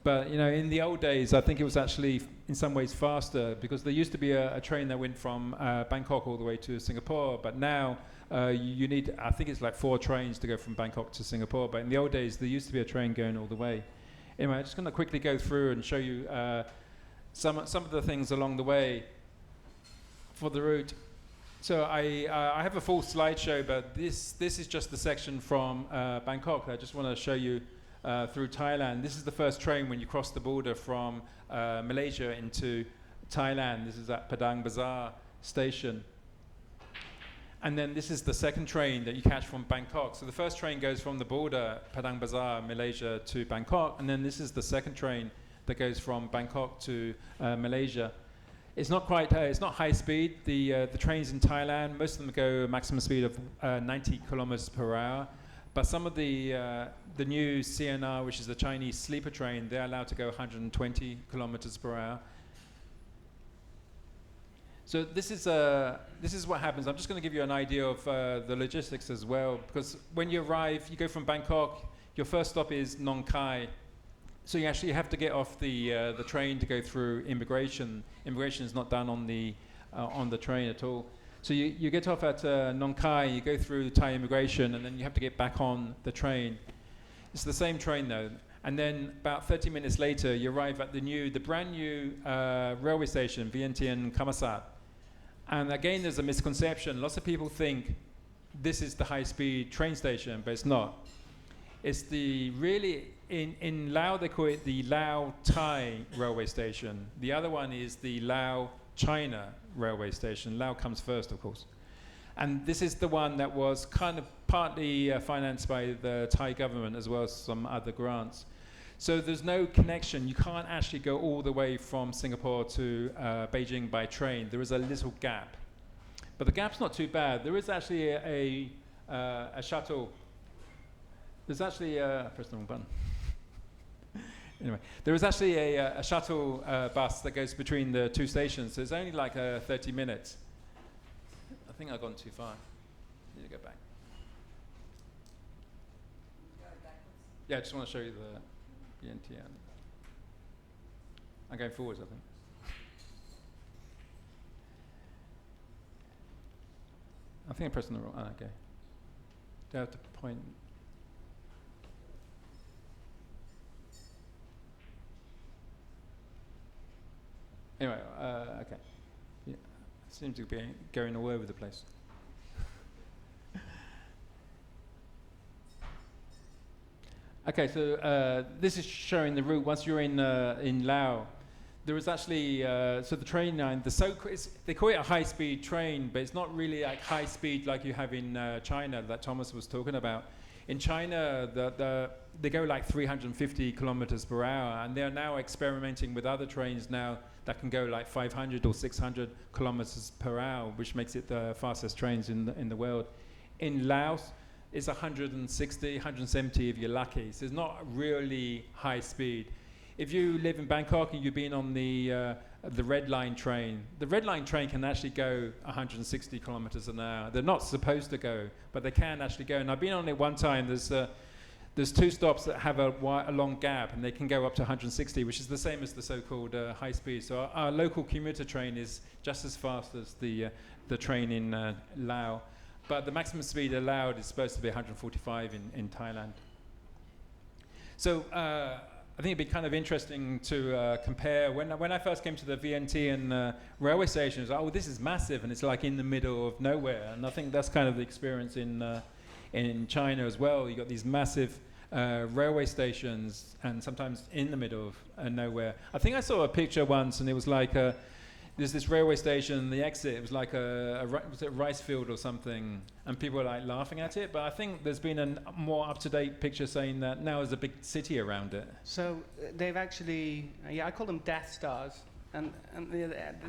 But in the old days, I think it was actually in some ways faster, because there used to be a train that went from Bangkok all the way to Singapore. But now you need, I think it's like 4 trains to go from Bangkok to Singapore. But in the old days, there used to be a train going all the way. Anyway, I'm just going to quickly go through and show you some of the things along the way for the route. So I have a full slideshow, but this is just the section from Bangkok. I just want to show you through Thailand. This is the first train when you cross the border from Malaysia into Thailand. This is at Padang Bazaar station. And then this is the second train that you catch from Bangkok. So the first train goes from the border, Padang Bazaar, Malaysia, to Bangkok. And then this is the second train that goes from Bangkok to Malaysia. It's not high speed. The trains in Thailand, most of them go a maximum speed of 90 kilometers per hour. But some of the new CNR, which is the Chinese sleeper train, they're allowed to go 120 kilometers per hour. So this is what happens. I'm just going to give you an idea of the logistics as well, because when you arrive, you go from Bangkok. Your first stop is Nong Khai. So you actually have to get off the train to go through immigration. Immigration is not done on the train at all. So you get off at Nong Khai, you go through Thai immigration, and then you have to get back on the train. It's the same train though. And then about 30 minutes later, you arrive at the brand new railway station, Vientiane Kamasat. And again, there's a misconception. Lots of people think this is the high-speed train station, but it's not. It's in Lao, they call it the Lao Thai railway station. The other one is the Lao China railway station. Lao comes first, of course. And this is the one that was kind of partly financed by the Thai government as well as some other grants. So there's no connection. You can't actually go all the way from Singapore to Beijing by train. There is a little gap. But the gap's not too bad. There is actually a shuttle. There's actually press the wrong button. Anyway, there is actually a shuttle bus that goes between the two stations. So it's only like 30 minutes. think I've gone too far. Need to go back. Yeah, I just want to show you the BNT. I'm going forwards, I think. I think I pressed on the wrong. Okay. Do I have to point? Anyway, okay. Yeah, seems to be going all over the place. Okay, so this is showing the route. Once you're in Laos, there is actually so the train line. They call it a high-speed train, but it's not really like high speed like you have in China that Thomas was talking about. In China, they go like 350 kilometers per hour, and they are now experimenting with other trains now that can go like 500 or 600 kilometers per hour, which makes it the fastest trains in the world. In Laos, it's 160, 170 if you're lucky. So it's not really high speed. If you live in Bangkok and you've been on the Red Line train, the Red Line train can actually go 160 kilometers an hour. They're not supposed to go, but they can actually go. And I've been on it one time. There's two stops that have a long gap, and they can go up to 160, which is the same as the so-called high speed. So our local commuter train is just as fast as the train in Laos. But the maximum speed allowed is supposed to be 145 in Thailand. So I think it'd be kind of interesting to compare. When I first came to the VNT and railway station, it was like, oh, this is massive, and it's like in the middle of nowhere. And I think that's kind of the experience in China as well. You got these massive railway stations, and sometimes in the middle of nowhere. I think I saw a picture once, and it was like there's this railway station, the exit, it was like was it rice field or something, and people were like laughing at it, but I think there's been a more up-to-date picture saying that now there's a big city around it. So they've actually, I call them Death Stars, and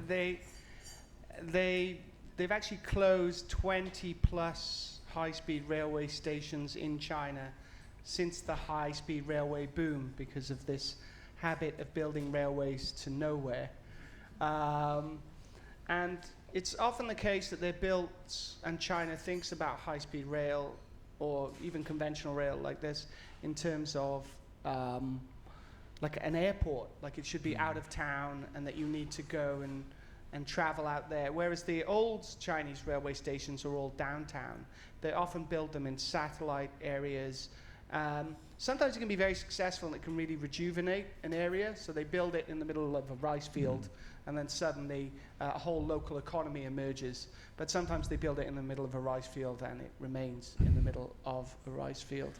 they've actually closed 20 plus high-speed railway stations in China since the high-speed railway boom, because of this habit of building railways to nowhere. And it's often the case that they're built, and China thinks about high-speed rail or even conventional rail like this in terms of like an airport, like it should be out of town and that you need to go and travel out there. Whereas the old Chinese railway stations are all downtown. They often build them in satellite areas. Sometimes it can be very successful and it can really rejuvenate an area. So they build it in the middle of a rice field, and then suddenly a whole local economy emerges. But sometimes they build it in the middle of a rice field and it remains in the middle of a rice field.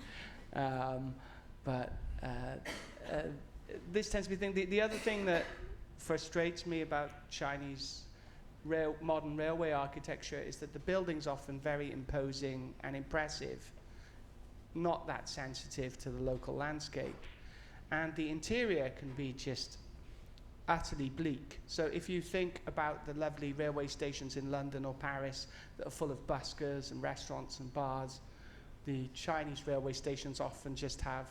This tends to be the thing. The other thing that frustrates me about Chinese modern railway architecture is that the building's often very imposing and impressive, not that sensitive to the local landscape. And the interior can be just utterly bleak. So if you think about the lovely railway stations in London or Paris that are full of buskers and restaurants and bars, the Chinese railway stations often just have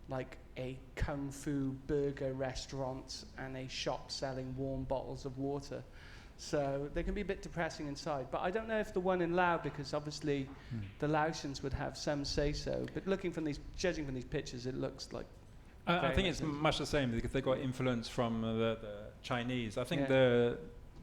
like a kung fu burger restaurant and a shop selling warm bottles of water. So they can be a bit depressing inside. But I don't know if the one in Laos, because obviously the Laotians would have some say-so. But judging from these pictures, it looks like I think it's much the same, because they got influence from the Chinese. I think Yeah.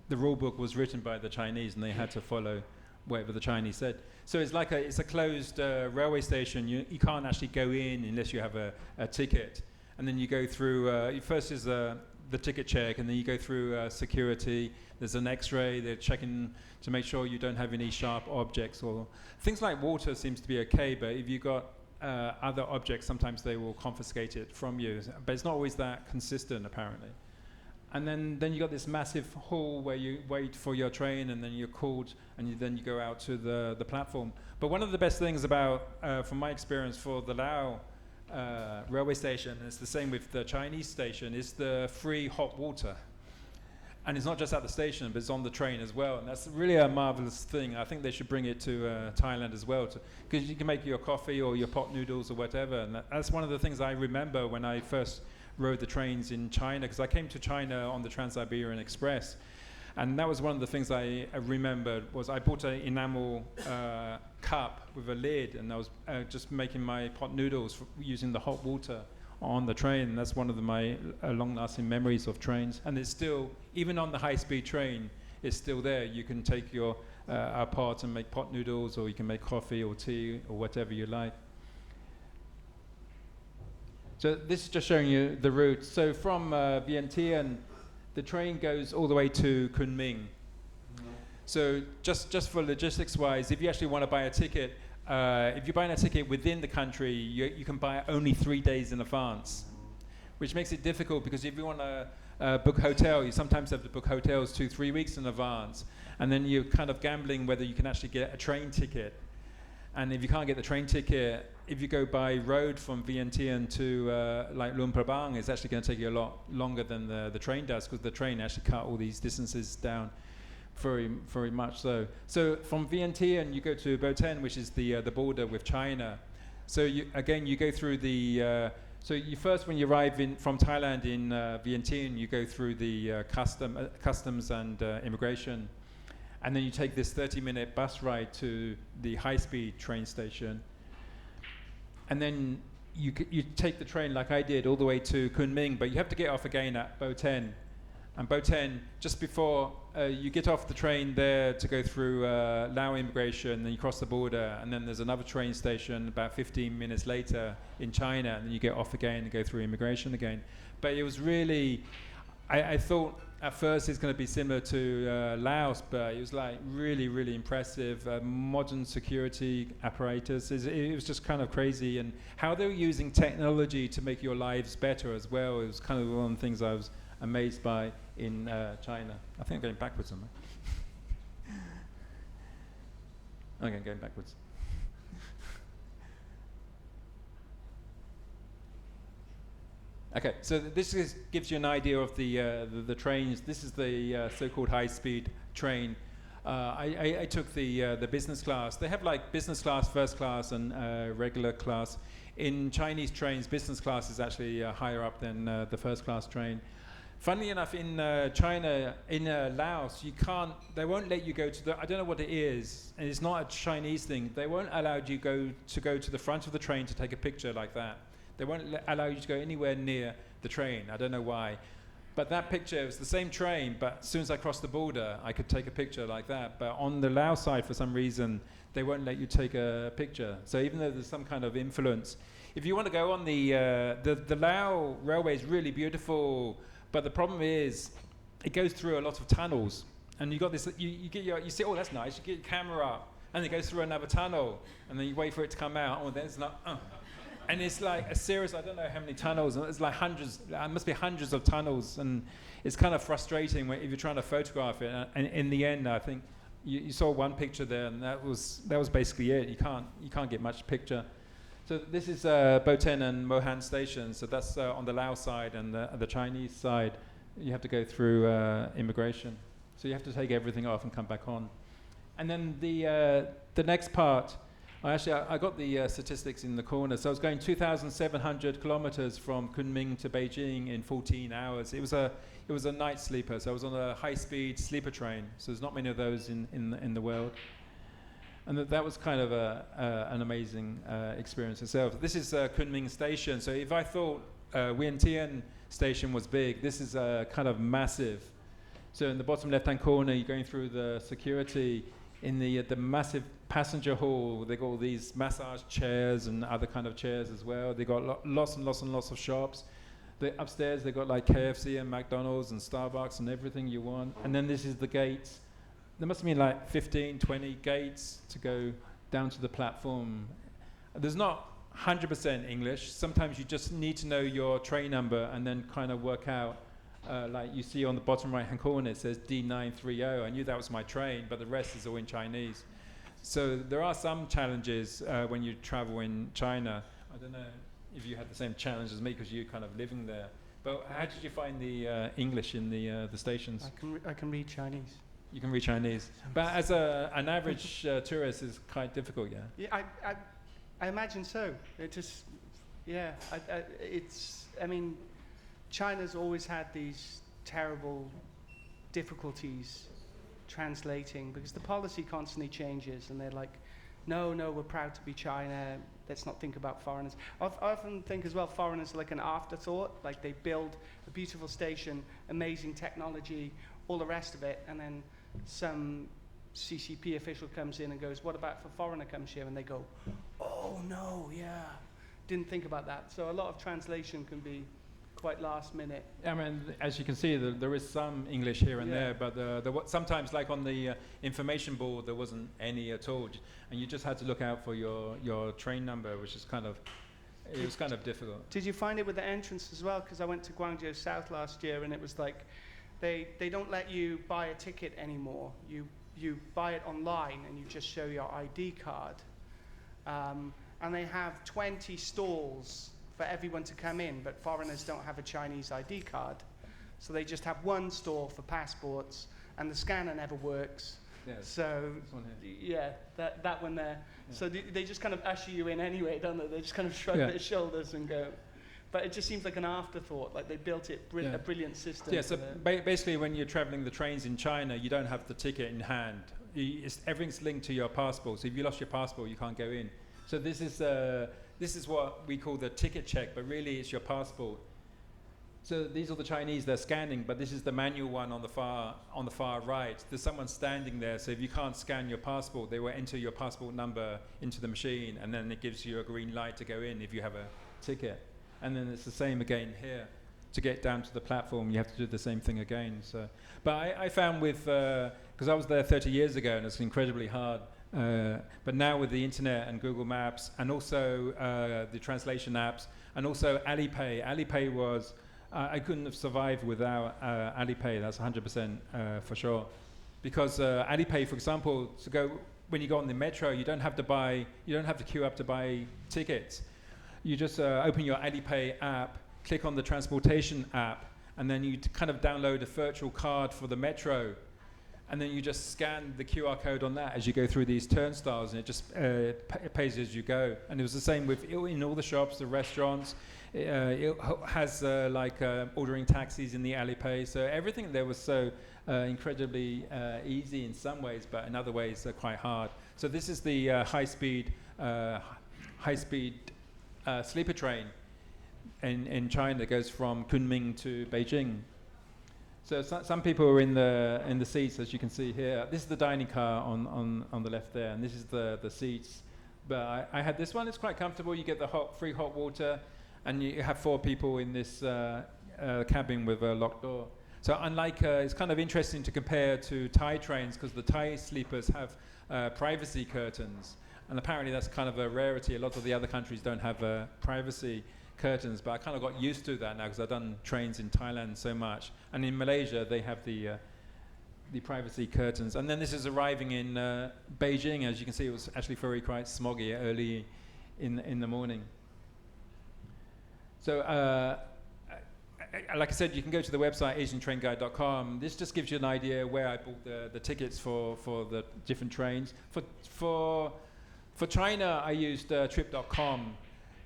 the rule book was written by the Chinese, and they had to follow whatever the Chinese said. So it's like it's a closed railway station. You can't actually go in unless you have a ticket, and then you go through. First is the ticket check, and then you go through security. There's an X-ray. They're checking to make sure you don't have any sharp objects or things like water. Seems to be okay, but if you got other objects, sometimes they will confiscate it from you. But it's not always that consistent, apparently. And then you got this massive hall where you wait for your train, and then you're called, and then you go out to the platform. But one of the best things about, from my experience for the Lao railway station, and it's the same with the Chinese station, is the free hot water. And it's not just at the station, but it's on the train as well. And that's really a marvelous thing. I think they should bring it to Thailand as well, because you can make your coffee or your pot noodles or whatever. And that's one of the things I remember when I first rode the trains in China, because I came to China on the Trans-Siberian Express. And that was one of the things I remembered was I bought an enamel cup with a lid, and I was just making my pot noodles using the hot water on the train. And that's one of my long-lasting memories of trains. And it's still, even on the high-speed train, it's still there. You can take your pot and make pot noodles, or you can make coffee or tea or whatever you like. So this is just showing you the route. So from Vientiane, the train goes all the way to Kunming. So just for logistics-wise, if you actually want to buy a ticket, if you're buying a ticket within the country, you can buy it only 3 days in advance, which makes it difficult because if you want to book a hotel, you sometimes have to book hotels 2-3 weeks in advance, and then you're kind of gambling whether you can actually get a train ticket. And if you can't get the train ticket, if you go by road from Vientiane to like Luang Prabang, it's actually going to take you a lot longer than the train does, because the train actually cut all these distances down very, very much so. So from Vientiane, you go to Boasted, which is the border with China. So you go through the so you first, when you arrive from Thailand in Vientiane, you go through the customs and immigration. And then you take this 30-minute bus ride to the high-speed train station. And then you take the train, like I did, all the way to Kunming, but you have to get off again at Boasted. And Boasted, just before you get off the train there to go through Lao immigration, then you cross the border, and then there's another train station about 15 minutes later in China, and then you get off again and go through immigration again. But it was really, I thought at first it's going to be similar to Laos, but it was like really, really impressive. Modern security apparatus. It was just kind of crazy, and how they were using technology to make your lives better as well. It was kind of one of the things I was amazed by in China. I think I'm going backwards, am I? Okay, going backwards. Okay, so this gives you an idea of the trains. This is the so-called high-speed train. I took the business class. They have like business class, first class, and regular class. In Chinese trains, business class is actually higher up than the first class train. Funnily enough, in China, in Laos, they won't let you go to the, I don't know what it is, and it's not a Chinese thing. They won't allow you to go to the front of the train to take a picture like that. They won't allow you to go anywhere near the train. I don't know why. But that picture, it was the same train, but as soon as I crossed the border, I could take a picture like that. But on the Laos side, for some reason, they won't let you take a picture. So even though there's some kind of influence, if you want to go on the Lao railway is really beautiful, but the problem is it goes through a lot of tunnels. And you got this, you see, oh, that's nice. You get your camera up, and it goes through another tunnel, and then you wait for it to come out. Oh, then it's not. And it's like a series, I don't know how many tunnels, and it's like hundreds, it must be hundreds of tunnels, and it's kind of frustrating if you're trying to photograph it. And in the end, I think you saw one picture there, and that was basically it. You can't get much picture. So this is Boasted and Mohan Station. So that's on the Lao side, and the Chinese side, you have to go through immigration. So you have to take everything off and come back on. And then the next part. I got the statistics in the corner. So I was going 2,700 kilometers from Kunming to Beijing in 14 hours. It was a night sleeper, so I was on a high-speed sleeper train. So there's not many of those in the world, and that was kind of an amazing experience itself. This is Kunming Station. So if I thought Vientiane Station was big, this is kind of massive. So in the bottom left-hand corner, you're going through the security. In the massive passenger hall, they got all these massage chairs and other kind of chairs as well. They got lots and lots and lots of shops. Upstairs, they got like KFC and McDonald's and Starbucks and everything you want. And then this is the gates. There must have been like 15, 20 gates to go down to the platform. There's not 100% English. Sometimes you just need to know your train number and then kind of work out. Like you see on the bottom right-hand corner, it says D930. I knew that was my train, but the rest is all in Chinese. So there are some challenges when you travel in China. I don't know if you had the same challenge as me because you're kind of living there. But how did you find the English in the stations? I can read Chinese. You can read Chinese. But as an average tourist, it's quite difficult, yeah? Yeah, I imagine so. It just, yeah, I mean, China's always had these terrible difficulties translating because the policy constantly changes, and they're like, no, we're proud to be China. Let's not think about foreigners. I often think as well, foreigners are like an afterthought. Like they build a beautiful station, amazing technology, all the rest of it, and then some CCP official comes in and goes, what about if a foreigner comes here? And they go, oh no, yeah, didn't think about that. So a lot of translation can be quite last minute. I mean, as you can see, there is some English here and there, but sometimes, like on the information board, there wasn't any at all, and you just had to look out for your train number, which is kind of difficult. Did you find it with the entrance as well? Because I went to Guangzhou South last year, and it was like they don't let you buy a ticket anymore. You buy it online, and you just show your ID card, and they have 20 stalls for everyone to come in, but foreigners don't have a Chinese ID card. So they just have one store for passports, and the scanner never works. Yes. So, yeah, that one there. Yeah. So they just kind of usher you in anyway, don't they? They just kind of shrug their shoulders and go. But it just seems like an afterthought, like they built it, a brilliant system. Yeah, so basically when you're traveling the trains in China, you don't have the ticket in hand. Everything's linked to your passport. So if you lost your passport, you can't go in. So this is what we call the ticket check, but really it's your passport. So these are the Chinese, they're scanning, but this is the manual one on the far right. There's someone standing there, so if you can't scan your passport, they will enter your passport number into the machine, and then it gives you a green light to go in if you have a ticket. And then it's the same again here. To get down to the platform, you have to do the same thing again. So, but I found with, because I was there 30 years ago, and it's incredibly hard. But now with the internet and Google Maps, and also the translation apps, and also Alipay was, I couldn't have survived without Alipay. That's 100% for sure. Because Alipay, for example, when you go on the metro, you don't have to queue up to buy tickets. You just open your Alipay app, click on the transportation app, and then you kind of download a virtual card for the metro. And then you just scan the QR code on that as you go through these turnstiles, and it just it pays as you go. And it was the same in all the shops, the restaurants. It has ordering taxis in the Alipay. So everything there was so incredibly easy in some ways, but in other ways quite hard. So this is the high-speed sleeper train in China that goes from Kunming to Beijing. So some people are in the seats, as you can see here. This is the dining car on the left there, and this is the seats. But I had this one. It's quite comfortable. You get the free hot water, and you have 4 people in this cabin with a locked door. So unlike, it's kind of interesting to compare to Thai trains, because the Thai sleepers have privacy curtains, and apparently that's kind of a rarity. A lot of the other countries don't have privacy curtains, but I kind of got used to that now because I've done trains in Thailand so much, and in Malaysia they have the privacy curtains. And then this is arriving in Beijing. As you can see, it was actually quite smoggy early in the morning. So like I said, you can go to the website asiantrainguide.com. This just gives you an idea where I bought the tickets for the different trains. For China, I used trip.com.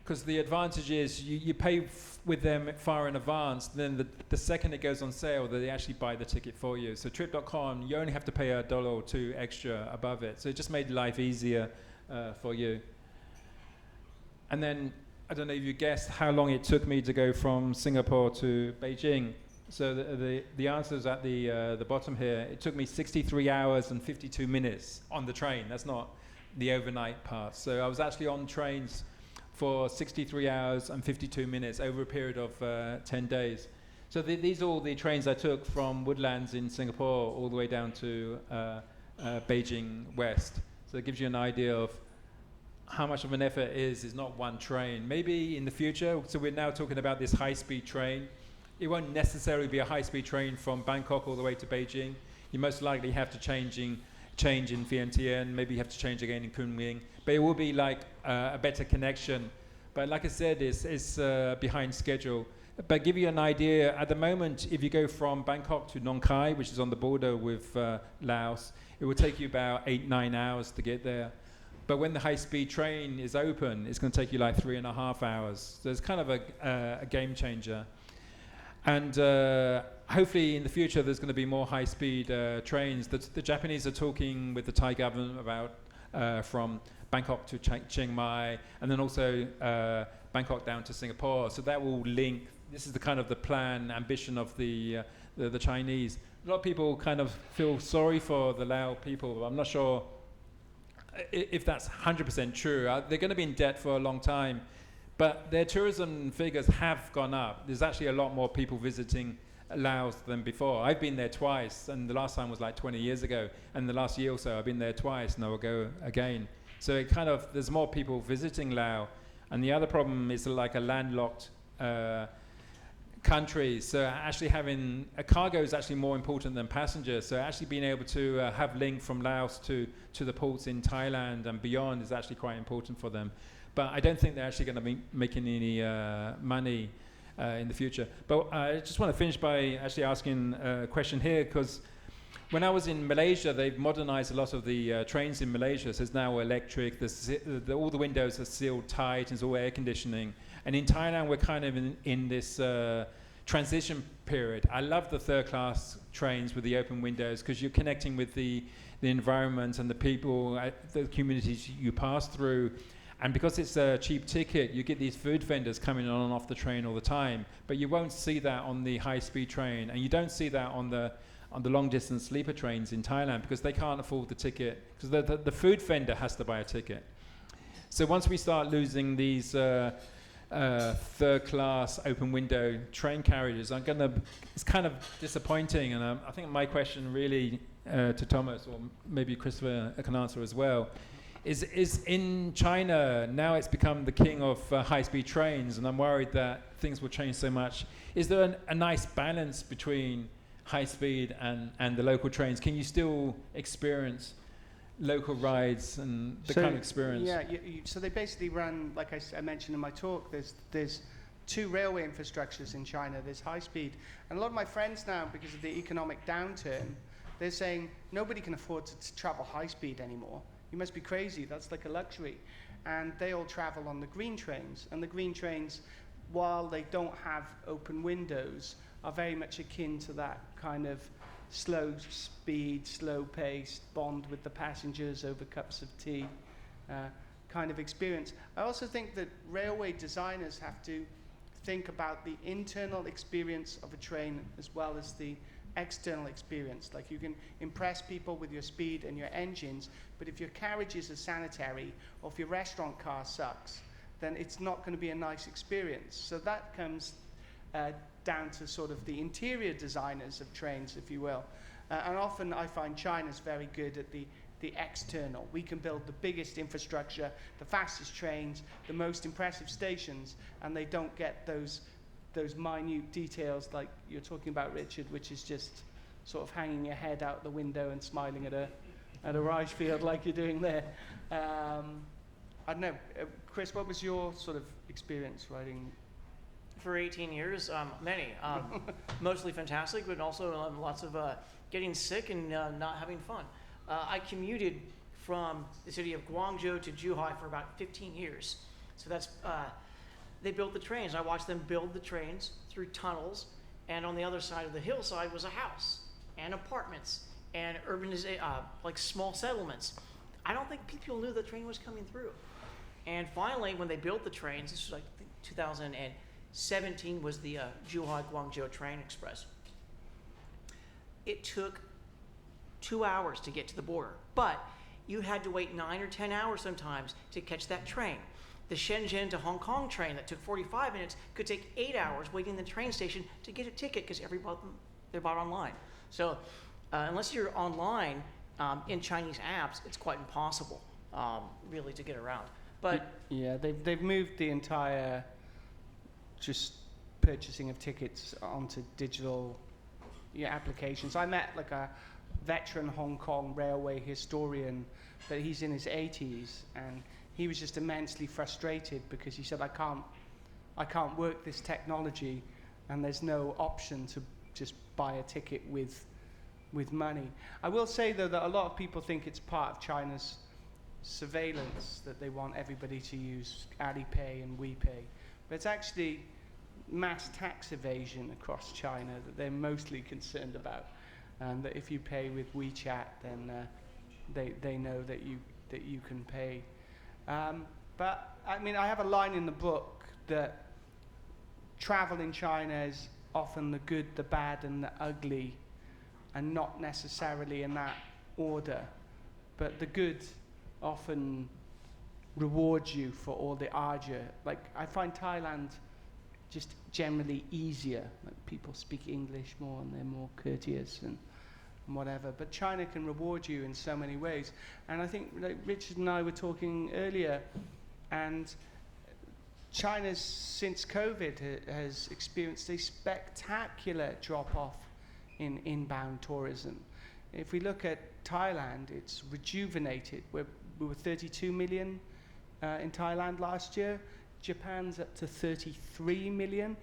Because the advantage is you pay with them far in advance, then the second it goes on sale, they actually buy the ticket for you. So trip.com, you only have to pay $1 or $2 extra above it. So it just made life easier for you. And then, I don't know if you guessed how long it took me to go from Singapore to Beijing. So the answer is at the bottom here. It took me 63 hours and 52 minutes on the train. That's not the overnight part. So I was actually on trains for 63 hours and 52 minutes over a period of 10 days. So these are all the trains I took from Woodlands in Singapore all the way down to Beijing West. So it gives you an idea of how much of an effort it is not one train. Maybe in the future, so we're now talking about this high-speed train. It won't necessarily be a high-speed train from Bangkok all the way to Beijing. You most likely have to change in Vientiane, maybe you have to change again in Kunming, but it will be like a better connection. But like I said, it's behind schedule. But give you an idea, at the moment, if you go from Bangkok to Nong Khai, which is on the border with Laos, it will take you about 8-9 hours to get there. But when the high-speed train is open, it's going to take you like 3.5 hours. So it's kind of a game changer. And hopefully in the future there's going to be more high-speed trains. The Japanese are talking with the Thai government about from Bangkok to Chiang Mai, and then also Bangkok down to Singapore. So that will link. This is the kind of the plan, ambition of the Chinese. A lot of people kind of feel sorry for the Lao people. I'm not sure if that's 100% true. They're going to be in debt for a long time. But their tourism figures have gone up. There's actually a lot more people visiting Laos than before. I've been there twice, and the last time was like 20 years ago. And the last year or so, I've been there twice, and I will go again. So it kind of, there's more people visiting Laos. And the other problem is like a landlocked country. So actually having a cargo is actually more important than passengers. So actually being able to have link from Laos to the ports in Thailand and beyond is actually quite important for them. But I don't think they're actually going to be making any money in the future. But I just want to finish by actually asking a question here, because when I was in Malaysia, they've modernized a lot of the trains in Malaysia. So it's now electric. All the windows are sealed tight, and it's all air conditioning. And in Thailand, we're kind of in this transition period. I love the third-class trains with the open windows, because you're connecting with the environment and the people, the communities you pass through. And because it's a cheap ticket, you get these food vendors coming on and off the train all the time. But you won't see that on the high-speed train, and you don't see that on the long-distance sleeper trains in Thailand, because they can't afford the ticket, because the food vendor has to buy a ticket. So once we start losing these third-class open-window train carriages, it's kind of disappointing. And I think my question really to Thomas, or maybe Christopher can answer as well, is in China, now it's become the king of high-speed trains, and I'm worried that things will change so much. Is there a nice balance between high speed and the local trains? Can you still experience local rides and the kind of experience? Yeah, so they basically run, like I mentioned in my talk, there's two railway infrastructures in China. There's high speed, and a lot of my friends now, because of the economic downturn, they're saying nobody can afford to travel high speed anymore. You must be crazy, that's like a luxury. And they all travel on the green trains, and the green trains, while they don't have open windows, are very much akin to that kind of slow speed, slow paced, bond with the passengers over cups of tea kind of experience. I also think that railway designers have to think about the internal experience of a train as well as the external experience. Like, you can impress people with your speed and your engines, but if your carriages are sanitary, or if your restaurant car sucks, then it's not going to be a nice experience. So that comes down to sort of the interior designers of trains, if you will. And often I find China's very good at the external. We can build the biggest infrastructure, the fastest trains, the most impressive stations, and they don't get those minute details like you're talking about, Richard, which is just sort of hanging your head out the window and smiling at a rice field like you're doing there. I don't know. Chris, what was your sort of experience riding? For 18 years, many. Mostly fantastic, but also lots of getting sick and not having fun. I commuted from the city of Guangzhou to Zhuhai for about 15 years. So that's, they built the trains. I watched them build the trains through tunnels, and on the other side of the hillside was a house and apartments and like small settlements. I don't think people knew the train was coming through. And finally, when they built the trains, this was like 2017 was the Zhuhai-Guangzhou train express. It took 2 hours to get to the border, but you had to wait 9 or 10 hours sometimes to catch that train. The Shenzhen to Hong Kong train that took 45 minutes could take 8 hours waiting in the train station to get a ticket, because they're bought online. So unless you're online in Chinese apps, it's quite impossible really to get around. But yeah, they've moved the entire just purchasing of tickets onto digital applications. I met like a veteran Hong Kong railway historian, but he's in his 80s, and he was just immensely frustrated because he said, I can't work this technology, and there's no option to just buy a ticket with money. I will say, though, that a lot of people think it's part of China's surveillance, that they want everybody to use Alipay and WePay. But it's actually mass tax evasion across China that they're mostly concerned about, and that if you pay with WeChat, then they know that you can pay. But I mean, I have a line in the book that travel in China is often the good, the bad, and the ugly, and not necessarily in that order. But the good often rewards you for all the ardor. Like, I find Thailand just generally easier. Like, people speak English more and they're more courteous and whatever. But China can reward you in so many ways. And I think, like Richard and I were talking earlier, and China, since COVID, has experienced a spectacular drop-off in inbound tourism. If we look at Thailand, it's rejuvenated. We were 32 million in Thailand last year. Japan's up to 33 million.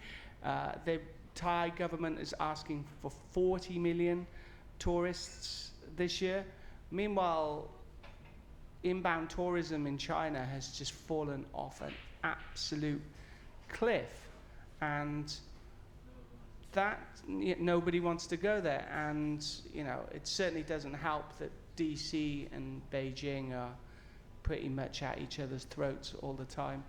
The Thai government is asking for 40 million tourists this year. Meanwhile, inbound tourism in China has just fallen off an absolute cliff, and that nobody wants to go there. And it certainly doesn't help that DC and Beijing are pretty much at each other's throats all the time.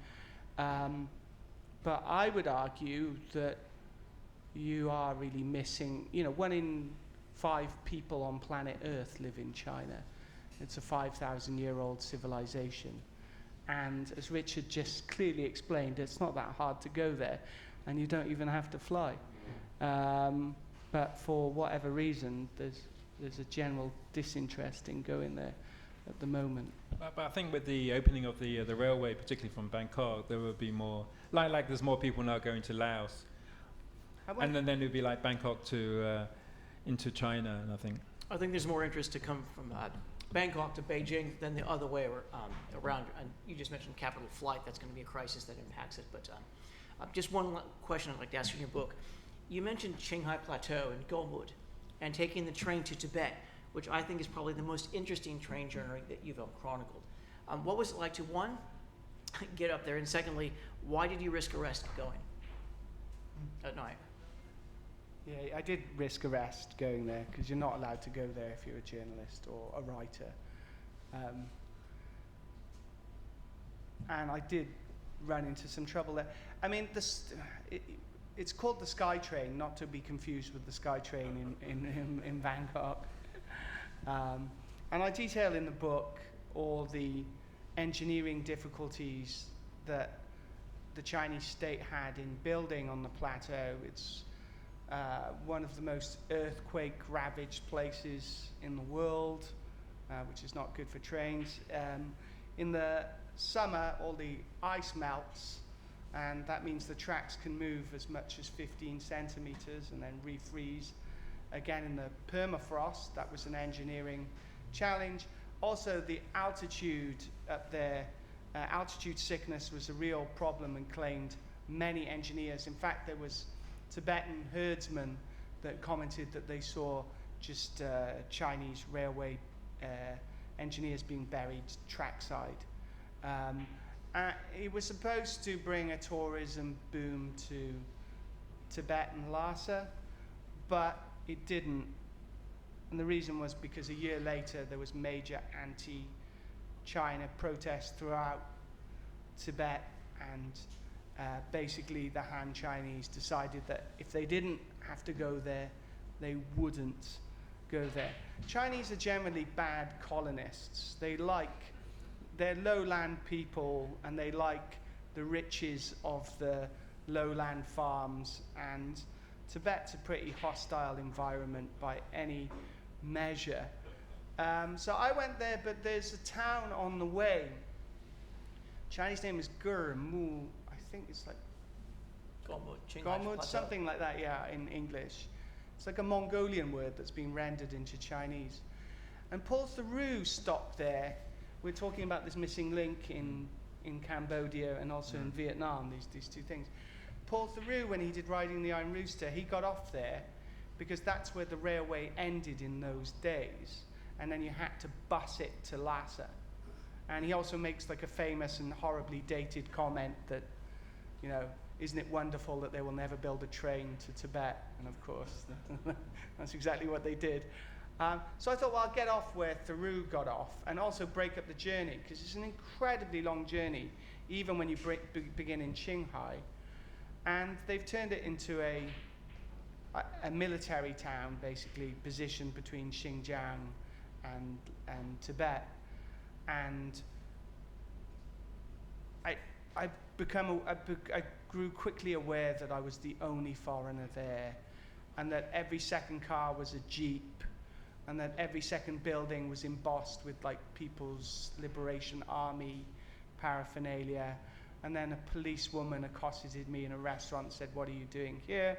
But I would argue that you are really missing, 1 in 5 people on planet Earth live in China. It's a 5,000-year-old civilization. And as Richard just clearly explained, it's not that hard to go there, and you don't even have to fly. But for whatever reason, there's a general disinterest in going there at the moment. But I think with the opening of the railway, particularly from Bangkok, there will be more, like there's more people now going to Laos. And then it would be like Bangkok to into China, and I think there's more interest to come from Bangkok to Beijing than the other way around. And you just mentioned capital flight. That's going to be a crisis that impacts it. But just one question I'd like to ask you in your book. You mentioned Qinghai Plateau and Gomud and taking the train to Tibet, which I think is probably the most interesting train journey that you've chronicled. What was it like to, one, get up there, and secondly, why did you risk arrest going at night? Yeah, I did risk arrest going there, because you're not allowed to go there if you're a journalist or a writer. And I did run into some trouble there. I mean, it's called the Sky Train, not to be confused with the Sky Train in Bangkok. And I detail in the book all the engineering difficulties that the Chinese state had in building on the plateau. It's one of the most earthquake-ravaged places in the world, which is not good for trains. In the summer, all the ice melts, and that means the tracks can move as much as 15 centimeters and then refreeze. Again, in the permafrost, that was an engineering challenge. Also, the altitude up there, altitude sickness was a real problem and claimed many engineers. In fact, there was Tibetan herdsmen that commented that they saw just Chinese railway engineers being buried trackside. It was supposed to bring a tourism boom to Tibet and Lhasa, but it didn't. And the reason was because a year later there was major anti-China protests throughout Tibet, and basically the Han Chinese decided that if they didn't have to go there, they wouldn't go there. Chinese are generally bad colonists. They're lowland people, and they like the riches of the lowland farms, and Tibet's a pretty hostile environment by any measure. So I went there, but there's a town on the way. Chinese name is Gurmu. I think it's like Gomud, something like that, yeah, in English. It's like a Mongolian word that's been rendered into Chinese. And Paul Theroux stopped there. We're talking about this missing link in Cambodia and also in Vietnam, these two things. Paul Theroux, when he did Riding the Iron Rooster, he got off there because that's where the railway ended in those days, and then you had to bus it to Lhasa. And he also makes like a famous and horribly dated comment that you know, isn't it wonderful that they will never build a train to Tibet? And of course, that's exactly what they did. So I thought, well, I'll get off where Thoreau got off and also break up the journey, because it's an incredibly long journey, even when you begin in Qinghai. And they've turned it into a military town, basically, positioned between Xinjiang and Tibet. And I grew quickly aware that I was the only foreigner there, and that every second car was a jeep, and that every second building was embossed with like People's Liberation Army paraphernalia. And then a policewoman accosted me in a restaurant and said, "What are you doing here?"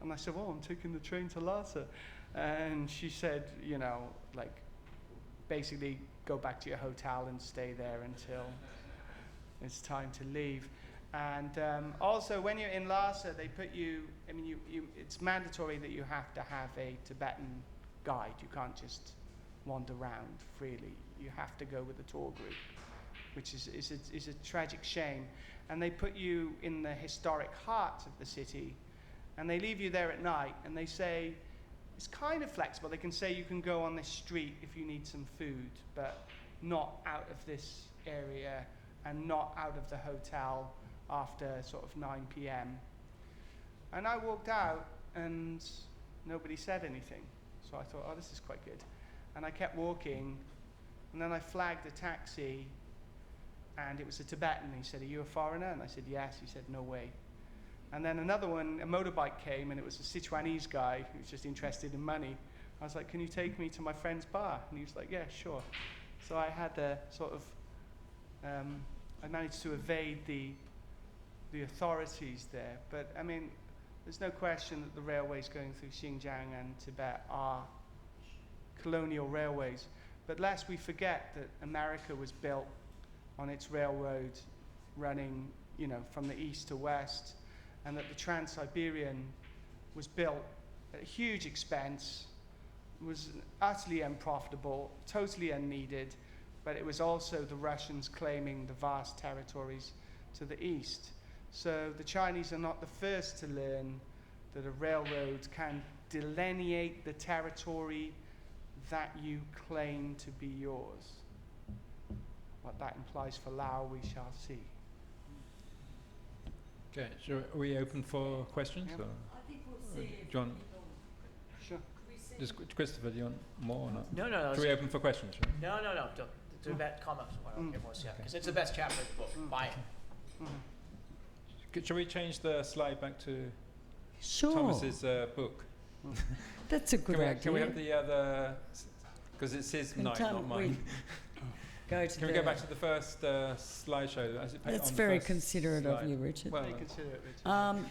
And I said, "Well, I'm taking the train to Lhasa." And she said, you know, like, basically go back to your hotel and stay there until it's time to leave. And also, when you're in Lhasa, they put you, I mean, it's mandatory that you have to have a Tibetan guide. You can't just wander around freely. You have to go with a tour group, which is a tragic shame. And they put you in the historic heart of the city, and they leave you there at night, and they say, it's kind of flexible. They can say you can go on this street if you need some food, but not out of this area and not out of the hotel after sort of 9 p.m. And I walked out, and nobody said anything. So I thought, oh, this is quite good. And I kept walking, and then I flagged a taxi, and it was a Tibetan. He said, "Are you a foreigner?" And I said, "Yes." He said, "No way." And then another one, a motorbike came, and it was a Sichuanese guy who was just interested in money. I was like, "Can you take me to my friend's bar?" And he was like, "Yeah, sure." So I had a sort of, I managed to evade the authorities there. But I mean, there's no question that the railways going through Xinjiang and Tibet are colonial railways. But lest we forget that America was built on its railroad running, you know, from the east to west, and that the Trans-Siberian was built at a huge expense, was utterly unprofitable, totally unneeded, but it was also the Russians claiming the vast territories to the east. So the Chinese are not the first to learn that a railroad can delineate the territory that you claim to be yours. What that implies for Laos, we shall see. Okay, so are we open for questions? Yep. Or? I think we'll see if John, Sure. just Christopher, do you want more or not? No. Should we open for questions? Right? No. The Tibet comments. Because it's the best chapter of the book. Buy it. Shall we change the slide back to Sure. Thomas's book? That's a good idea. Can we have the other? Because it's his night, not mine. Can we go back to the first slideshow? That's very considerate of you, Richard. Very considerate, Richard.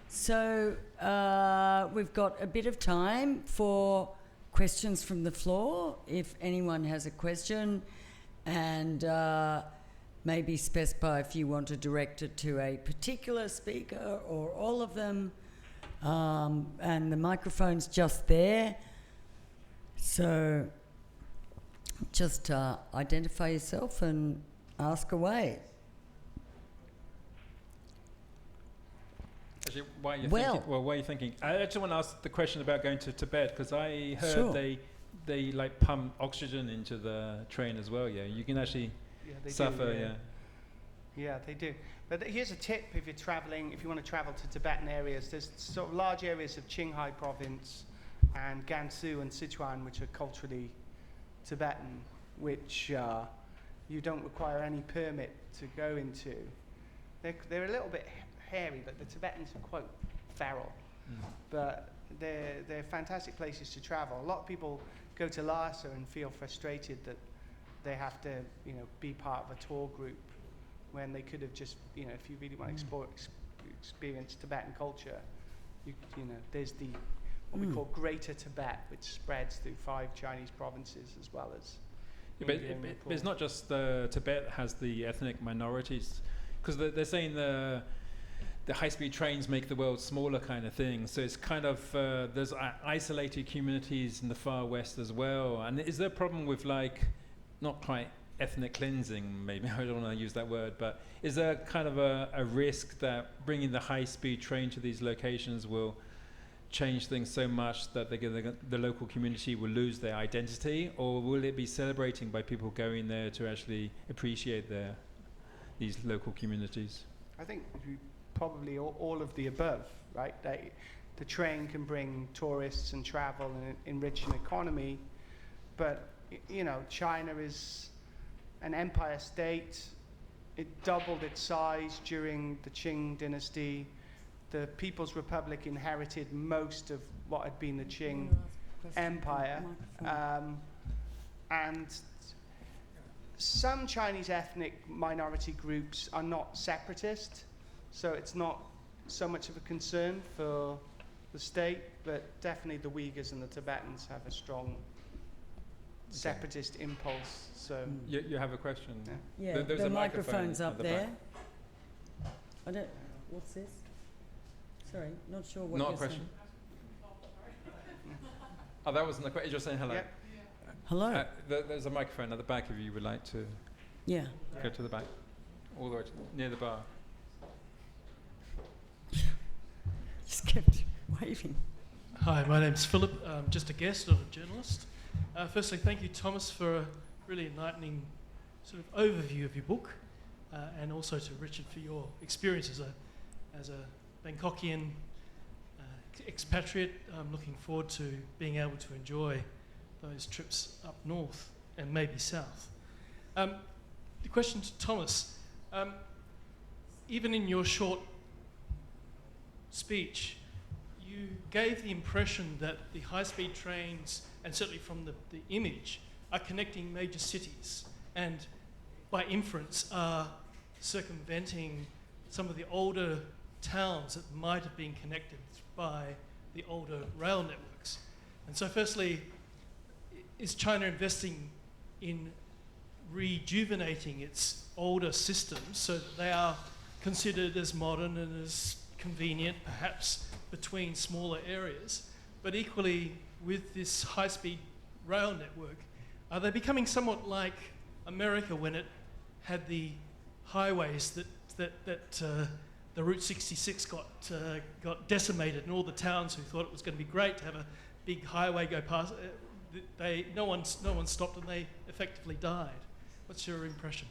So we've got a bit of time for questions from the floor. If anyone has a question, and maybe specify if you want to direct it to a particular speaker or all of them. And the microphone's just there. So just identify yourself and ask away. Actually, why are you thinking? I actually want to ask the question about going to Tibet, because I heard they like pump oxygen into the train as well. Yeah, you can actually suffer. Yeah, they do. But here's a tip: if you're traveling, if you want to travel to Tibetan areas, there's sort of large areas of Qinghai province and Gansu and Sichuan, which are culturally Tibetan, which you don't require any permit to go into. They're a little bit hairy, but the Tibetans are quite feral. But they're fantastic places to travel. A lot of people go to Lhasa and feel frustrated that they have to, be part of a tour group when they could have just, if you really want to experience Tibetan culture, there's what we call Greater Tibet, which spreads through 5 Chinese provinces as well as. But it's not just Tibet has the ethnic minorities, because they're saying the high-speed trains make the world smaller, kind of thing. So it's kind of there's isolated communities in the far west as well. And is there a problem with not quite ethnic cleansing, maybe, I don't want to use that word, but is there kind of a risk that bringing the high-speed train to these locations will change things so much that the local community will lose their identity, or will it be celebrating by people going there to actually appreciate these local communities? I think probably all of the above, right? The train can bring tourists and travel and enrich an economy, but China is an empire state. It doubled its size during the Qing dynasty. The People's Republic inherited most of what had been the Qing Empire. And some Chinese ethnic minority groups are not separatist, so it's not so much of a concern for the state, but definitely the Uyghurs and the Tibetans have a strong separatist impulse. So you have a question? Yeah, There's the a microphone's microphone up at the there. back. I don't. What's this? Sorry, not sure what Not you're a question. saying. Oh, that wasn't the question. You're saying hello. Yep. Hello. There's a microphone at the back if you would like to Yeah. go to the back, all the way near the bar. Just kept waving. Hi, my name's Philip. I'm just a guest, not a journalist. Firstly, thank you, Thomas, for a really enlightening sort of overview of your book, and also to Richard for your experience as a Bangkokian expatriate. I'm looking forward to being able to enjoy those trips up north and maybe south. The question to Thomas, even in your short speech, you gave the impression that the high-speed trains, and certainly from the image, are connecting major cities and by inference are circumventing some of the older towns that might have been connected by the older rail networks. And so firstly, is China investing in rejuvenating its older systems so that they are considered as modern and as convenient, perhaps between smaller areas, but equally with this high-speed rail network, are they becoming somewhat like America when it had the highways that the Route 66 got decimated, and all the towns who thought it was going to be great to have a big highway go past, no one stopped and they effectively died. What's your impression?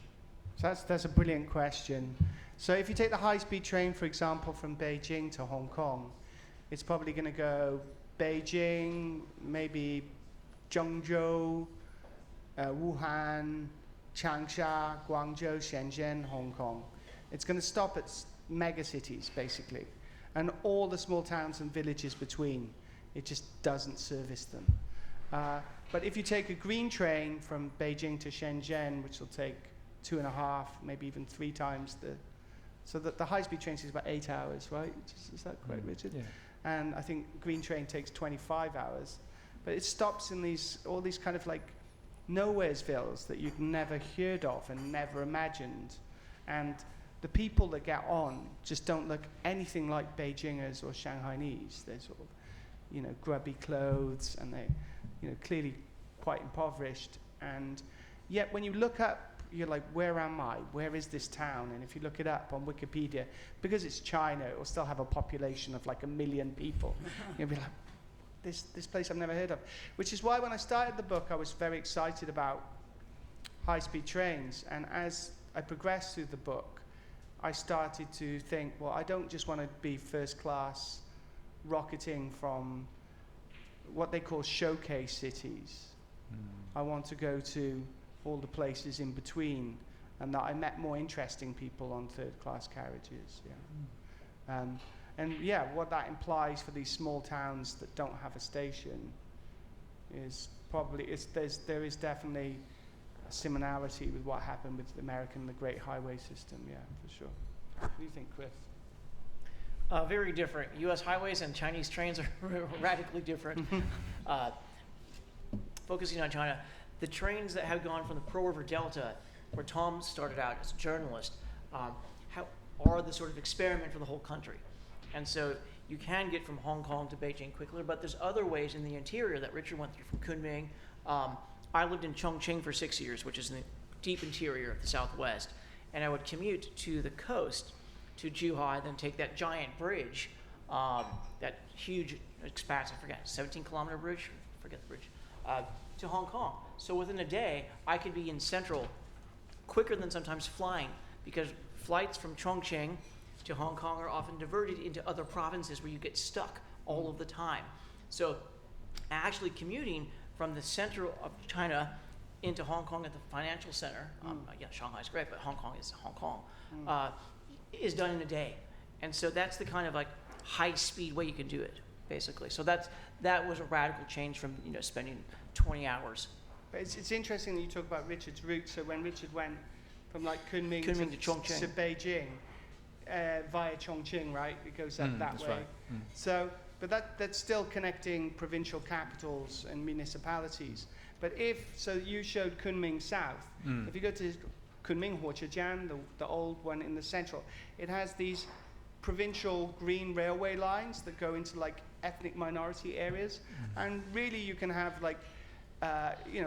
So that's a brilliant question. So if you take the high-speed train, for example, from Beijing to Hong Kong, it's probably going to go Beijing, maybe Zhengzhou, Wuhan, Changsha, Guangzhou, Shenzhen, Hong Kong. It's going to stop at mega cities, basically, and all the small towns and villages between. It just doesn't service them. But if you take a green train from Beijing to Shenzhen, which will take 2.5, maybe even 3 times so that the high-speed train takes about 8 hours, right? Is that correct, Richard? Yeah. And I think green train takes 25 hours. But it stops in all these kind of like nowheresvilles that you'd never heard of and never imagined. And the people that get on just don't look anything like Beijingers or Shanghainese. They're sort of, grubby clothes, and they, clearly quite impoverished. And yet when you look up, you're like, where am I? Where is this town? And if you look it up on Wikipedia, because it's China, it will still have a population of like 1 million people. You'll be like, this place I've never heard of. Which is why when I started the book, I was very excited about high-speed trains. And as I progressed through the book, I started to think, well, I don't just want to be first class rocketing from what they call showcase cities. I want to go to all the places in between, and that I met more interesting people on third-class carriages. Yeah. What that implies for these small towns that don't have a station is probably there is definitely a similarity with what happened with the Great Highway System. Yeah, for sure. What do you think, Chris? Very different. U.S. highways and Chinese trains are radically different. Focusing on China, the trains that have gone from the Pearl River Delta, where Tom started out as a journalist, are the sort of experiment for the whole country. And so you can get from Hong Kong to Beijing quickly, but there's other ways in the interior that Richard went through from Kunming. I lived in Chongqing for 6 years, which is in the deep interior of the Southwest, and I would commute to the coast, to Zhuhai, then take that giant bridge, that huge expanse, I forget, 17-kilometer bridge, forget the bridge, to Hong Kong. So within a day, I could be in Central quicker than sometimes flying, because flights from Chongqing to Hong Kong are often diverted into other provinces where you get stuck all of the time. So actually commuting from the center of China into Hong Kong at the financial center, yeah, Shanghai's great, but Hong Kong is Hong Kong, is done in a day. And so that's the kind of like high-speed way you can do it, basically. So that was a radical change from spending 20 hours. But it's interesting that you talk about Richard's route. So when Richard went from like Kunming to Chongqing, to Beijing via Chongqing, right? It goes that way. Right. So, but that's still connecting provincial capitals and municipalities. But so you showed Kunming South. If you go to Kunming Huochejian, the old one in the central, it has these provincial green railway lines that go into like ethnic minority areas, and really you can have like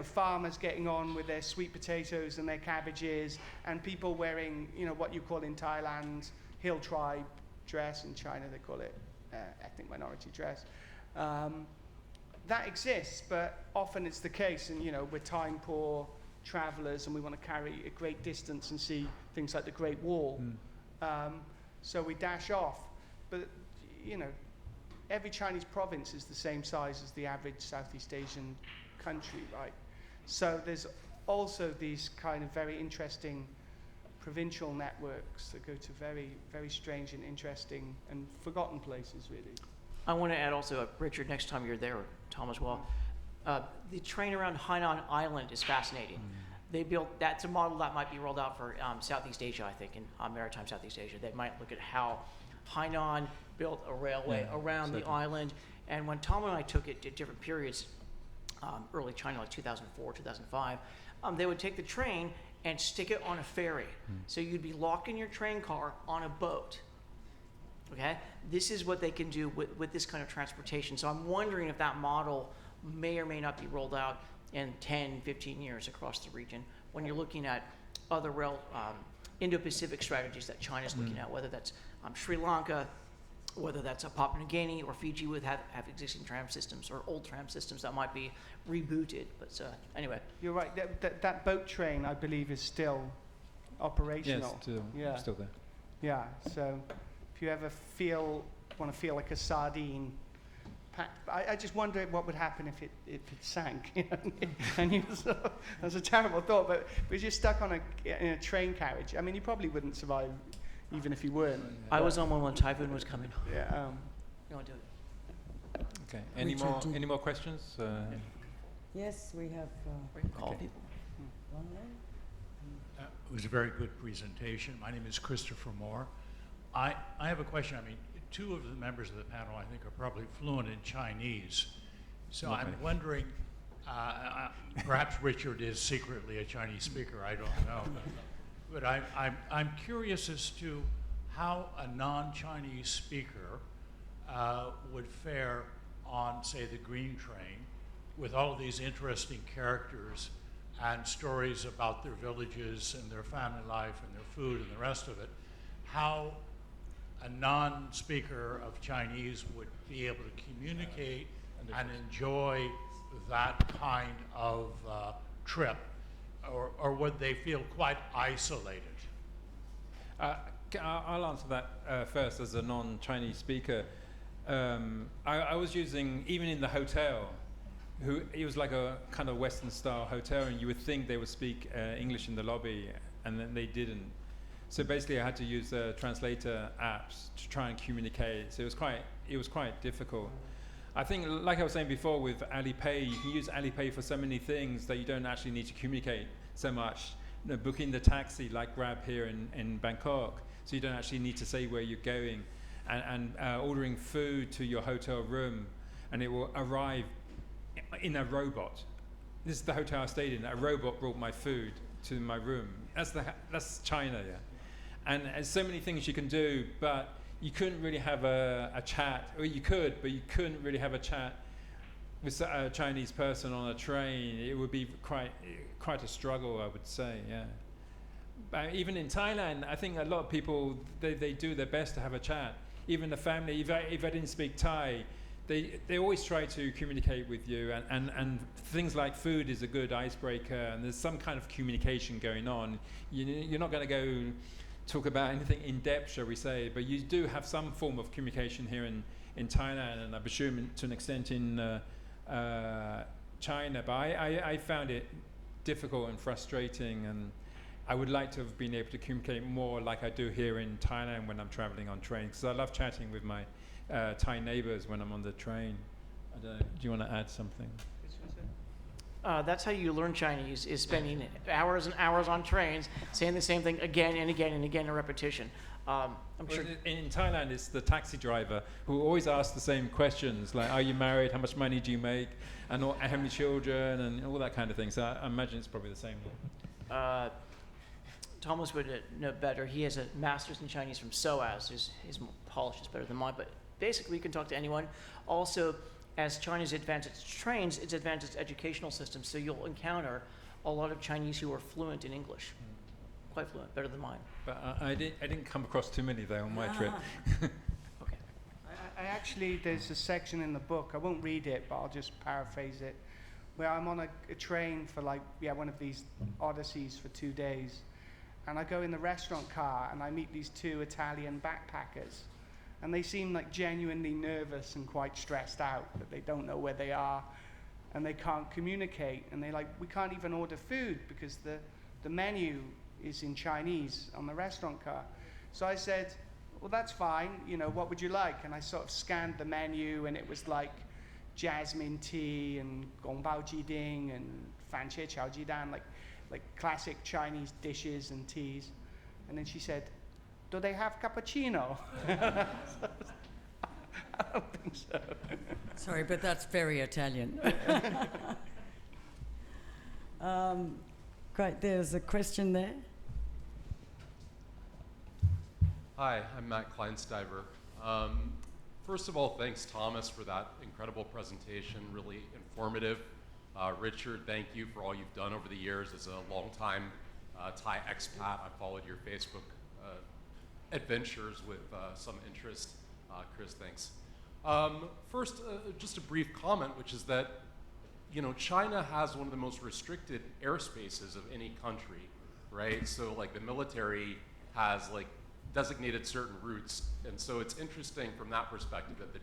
farmers getting on with their sweet potatoes and their cabbages, and people wearing what you call in Thailand hill tribe dress. In China they call it ethnic minority dress. That exists, but often it's the case, and we're time poor travelers and we want to carry a great distance and see things like the Great Wall. So we dash off. But every Chinese province is the same size as the average Southeast Asian country, right? So there's also these kind of very interesting provincial networks that go to very, very strange and interesting and forgotten places, really. I want to add also, Richard, next time you're there, or Tom as well, the train around Hainan Island is fascinating. They built, that's a model that might be rolled out for Southeast Asia, I think, in maritime Southeast Asia. They might look at how Hainan built a railway around the island. And when Tom and I took it at different periods, early China, like 2004, 2005, they would take the train and stick it on a ferry. So you'd be locked in your train car on a boat. Okay? This is what they can do with this kind of transportation. So I'm wondering if that model may or may not be rolled out in 10, 15 years across the region when you're looking at other Indo-Pacific strategies that China's looking at, whether that's Sri Lanka, whether that's Papua New Guinea or Fiji would have existing tram systems or old tram systems that might be rebooted. But anyway. You're right. That boat train, I believe, is still operational. Yes, still there. Yeah, so if you ever want to feel like a sardine, I just wonder what would happen if it sank. And that's a terrible thought, but you're stuck in a train carriage. I mean, you probably wouldn't survive even if you weren't. I was on one when typhoon was coming. Yeah. You want to do it? Okay. Any more questions? Yes, we have Call people. one there. It was a very good presentation. My name is Christopher Moore. I have a question. I mean, two of the members of the panel, I think, are probably fluent in Chinese. So I'm wondering, perhaps Richard is secretly a Chinese speaker, I don't know. But I'm curious as to how a non-Chinese speaker would fare on, say, the Green Train, with all of these interesting characters and stories about their villages and their family life and their food and the rest of it, how a non-speaker of Chinese would be able to communicate and enjoy that kind of trip, or would they feel quite isolated? I'll answer that first as a non-Chinese speaker. I was using, even in the hotel, it was like a kind of Western style hotel, and you would think they would speak English in the lobby, and then they didn't. So basically I had to use translator apps to try and communicate. So it was quite difficult. I think, like I was saying before, with Alipay, you can use Alipay for so many things that you don't actually need to communicate so much. Booking the taxi, like Grab here in Bangkok, so you don't actually need to say where you're going, and ordering food to your hotel room, and it will arrive in a robot. This is the hotel I stayed in. A robot brought my food to my room. That's China, yeah. And there's so many things you can do, but you couldn't really have a chat, or you could, but you couldn't really have a chat with a Chinese person on a train, it would be quite a struggle, I would say. Yeah. But even in Thailand, I think a lot of people they do their best to have a chat. Even the family, if I didn't speak Thai, they always try to communicate with you, and things like food is a good icebreaker, and there's some kind of communication going on. You're not going to go talk about anything in depth, shall we say, but you do have some form of communication here in Thailand, and I presume to an extent in China. But I found it difficult and frustrating, and I would like to have been able to communicate more like I do here in Thailand when I'm traveling on trains, because I love chatting with my Thai neighbors when I'm on the train. I don't know, do you want to add something? That's how you learn Chinese, is spending hours and hours on trains saying the same thing again and again and again in repetition. I'm sure. In Thailand, it's the taxi driver who always asks the same questions, like, are you married, how much money do you make, and how many children, and all that kind of thing. So I imagine it's probably the same. Thomas would know better. He has a master's in Chinese from SOAS. His Polish is better than mine, but basically you can talk to anyone. Also, as China's advanced its trains, it's advanced its educational system, so you'll encounter a lot of Chinese who are fluent in English. Quite fluent, better than mine. But I didn't come across too many, though, on my trip. Okay. I actually, there's a section in the book, I won't read it, but I'll just paraphrase it, where I'm on a train for one of these odysseys for 2 days. And I go in the restaurant car and I meet these 2 Italian backpackers. And they seem like genuinely nervous and quite stressed out that they don't know where they are and they can't communicate. And they're like, we can't even order food because the menu is in Chinese on the restaurant car. So I said, well, that's fine. What would you like? And I sort of scanned the menu, and it was like jasmine tea and gongbao jiding and fan che chao jidan, like classic Chinese dishes and teas. And then she said, do they have cappuccino? I don't think so. Sorry, but that's very Italian. Great, there's a question there. Hi, I'm Matt Kleinsteiber. First of all, thanks, Thomas, for that incredible presentation, really informative. Richard, thank you for all you've done over the years as a longtime Thai expat. I followed your Facebook adventures with some interest. Chris, thanks. First, just a brief comment, which is that China has one of the most restricted airspaces of any country, right? So like the military has designated certain routes, and so it's interesting from that perspective that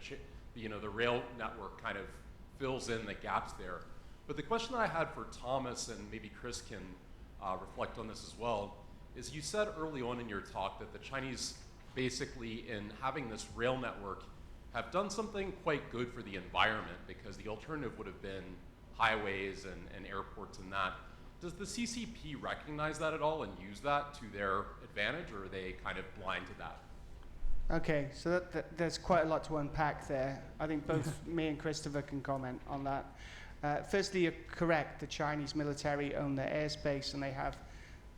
the rail network kind of fills in the gaps there. But the question that I had for Thomas, and maybe Chris can reflect on this as well, is you said early on in your talk that the Chinese, basically in having this rail network, have done something quite good for the environment, because the alternative would have been highways and airports and that. Does the CCP recognize that at all and use that to their advantage, or are they kind of blind to that? Okay, so there's quite a lot to unpack there. I think both me and Christopher can comment on that. Firstly, you're correct. The Chinese military own their airspace, and they have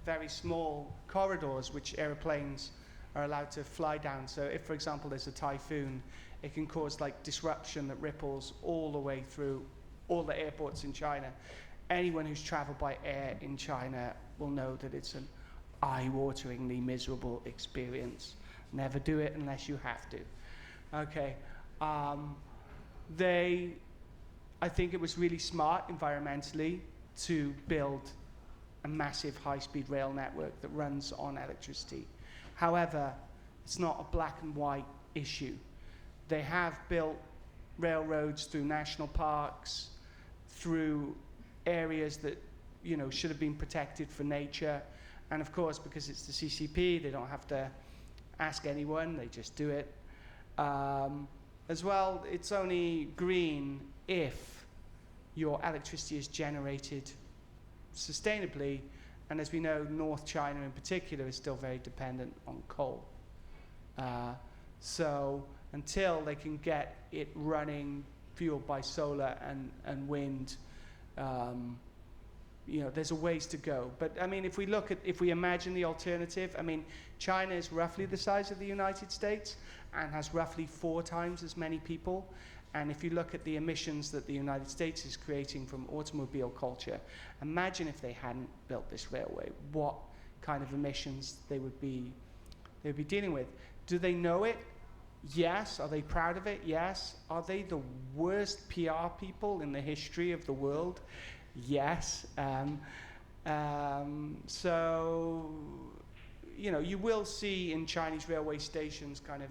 very small corridors which airplanes are allowed to fly down. So if, for example, there's a typhoon, it can cause disruption that ripples all the way through all the airports in China. Anyone who's traveled by air in China will know that it's an eye-wateringly miserable experience. Never do it unless you have to. Okay. I think it was really smart environmentally to build a massive high-speed rail network that runs on electricity. However, it's not a black and white issue. They have built railroads through national parks, through areas that should have been protected for nature, and of course, because it's the CCP, they don't have to ask anyone, they just do it. As well, it's only green if your electricity is generated sustainably, and as we know, North China in particular is still very dependent on coal. So until they can get it running, fueled by solar and wind, there's a ways to go. But I mean, if we imagine the alternative, I mean, China is roughly the size of the United States and has roughly 4 times as many people. And if you look at the emissions that the United States is creating from automobile culture, imagine if they hadn't built this railway, what kind of emissions they would be dealing with. Do they know it? Yes. Are they proud of it? Yes. Are they the worst PR people in the history of the world? Yes. So, you know, you will see in Chinese railway stations kind of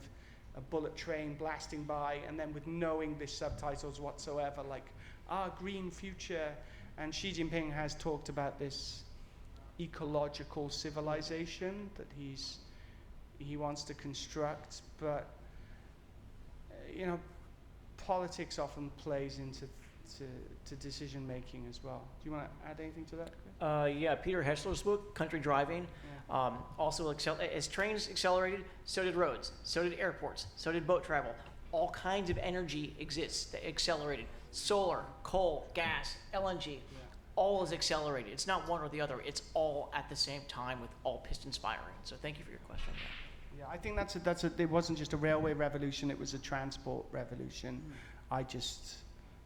a bullet train blasting by, and then with no English subtitles whatsoever, like our green future. And Xi Jinping has talked about this ecological civilization that he wants to construct, but you know, politics often plays into decision making as well. Do you want to add anything to that? Yeah, Peter Hessler's book, Country Driving, also as trains accelerated, so did roads, so did airports, so did boat travel. All kinds of energy exists that accelerated. Solar, coal, gas, LNG, all is accelerated. It's not one or the other. It's all at the same time with all pistons firing. So thank you for your question. Yeah, I think it wasn't just a railway revolution, it was a transport revolution. I just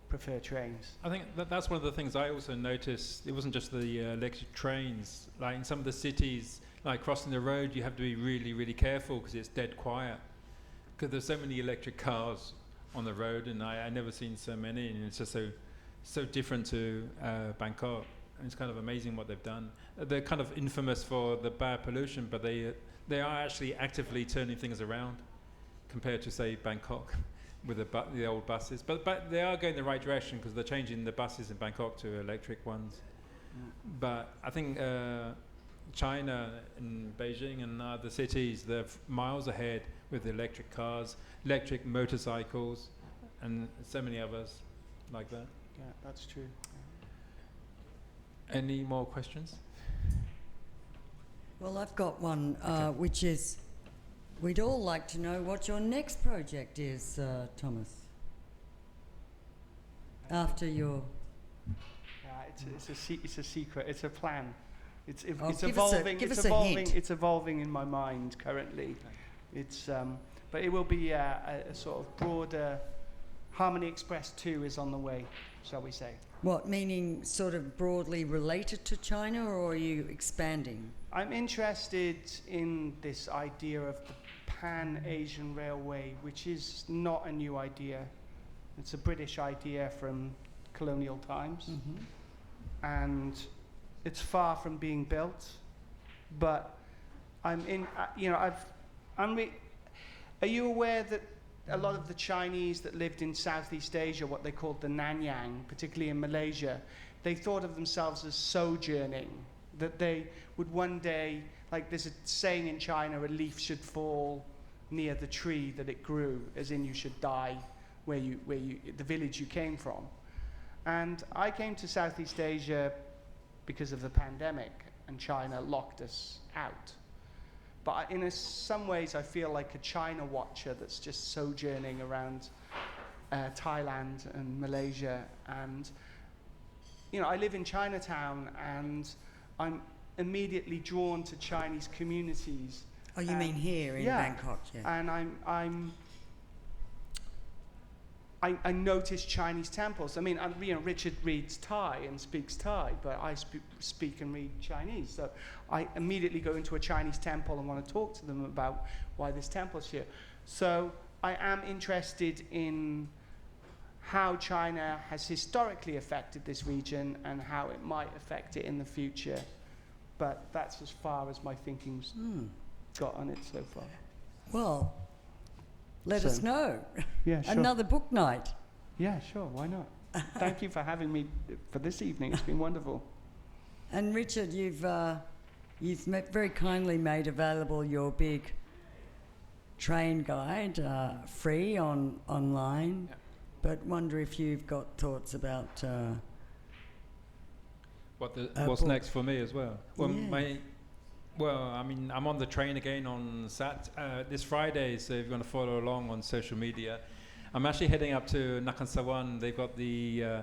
prefer trains. I think that's one of the things I also noticed. It wasn't just the electric trains. Like in some of the cities, like crossing the road, you have to be really, really careful because it's dead quiet. Because there's so many electric cars on the road, and I never seen so many, and it's just so different to Bangkok. And it's kind of amazing what they've done. They're kind of infamous for the bad pollution, but they are actually actively turning things around compared to, say, Bangkok with the old buses. But they are going the right direction because they're changing the buses in Bangkok to electric ones. But I think China and Beijing and other cities, they're miles ahead with electric cars, electric motorcycles, and so many others like that. Yeah, that's true. Any more questions? Well, I've got one, which is, we'd all like to know what your next project is, Thomas. After your... It's a secret. It's a plan. It's give evolving. us a hint. It's evolving in my mind currently. It's but it will be a sort of broader. Harmony Express 2 is on the way, shall we say? What, meaning sort of broadly related to China, or are you expanding? I'm interested in this idea of the Pan-Asian Railway, which is not a new idea. It's a British idea from colonial times, and it's far from being built. But I'm in. Are you aware that a lot of the Chinese that lived in Southeast Asia, what they called the Nanyang, particularly in Malaysia, they thought of themselves as sojourning, that they would one day, like there's a saying in China, a leaf should fall near the tree that it grew, as in you should die where the village you came from. And I came to Southeast Asia because of the pandemic, and China locked us out. But in some ways, I feel like a China watcher that's just sojourning around Thailand and Malaysia. And, you know, I live in Chinatown, and I'm immediately drawn to Chinese communities. Oh, you mean here in Bangkok? Yeah. And I notice Chinese temples. I mean, Richard reads Thai and speaks Thai, but I speak and read Chinese. So I immediately go into a Chinese temple and want to talk to them about why this temple's here. So I am interested in how China has historically affected this region and how it might affect it in the future. But that's as far as my thinking's got on it so far. Well, let us know. Yeah, sure. Another book night. Yeah, sure. Why not? Thank you for having me for this evening. It's been wonderful. And Richard, you've very kindly made available your big train guide, free online. Yeah. But wonder if you've got thoughts about what's book. next for me as well. Well, Yeah. I mean, I'm on the train again on this Friday, so if you want to follow along on social media. I'm actually heading up to Nakhon Sawan. They've got the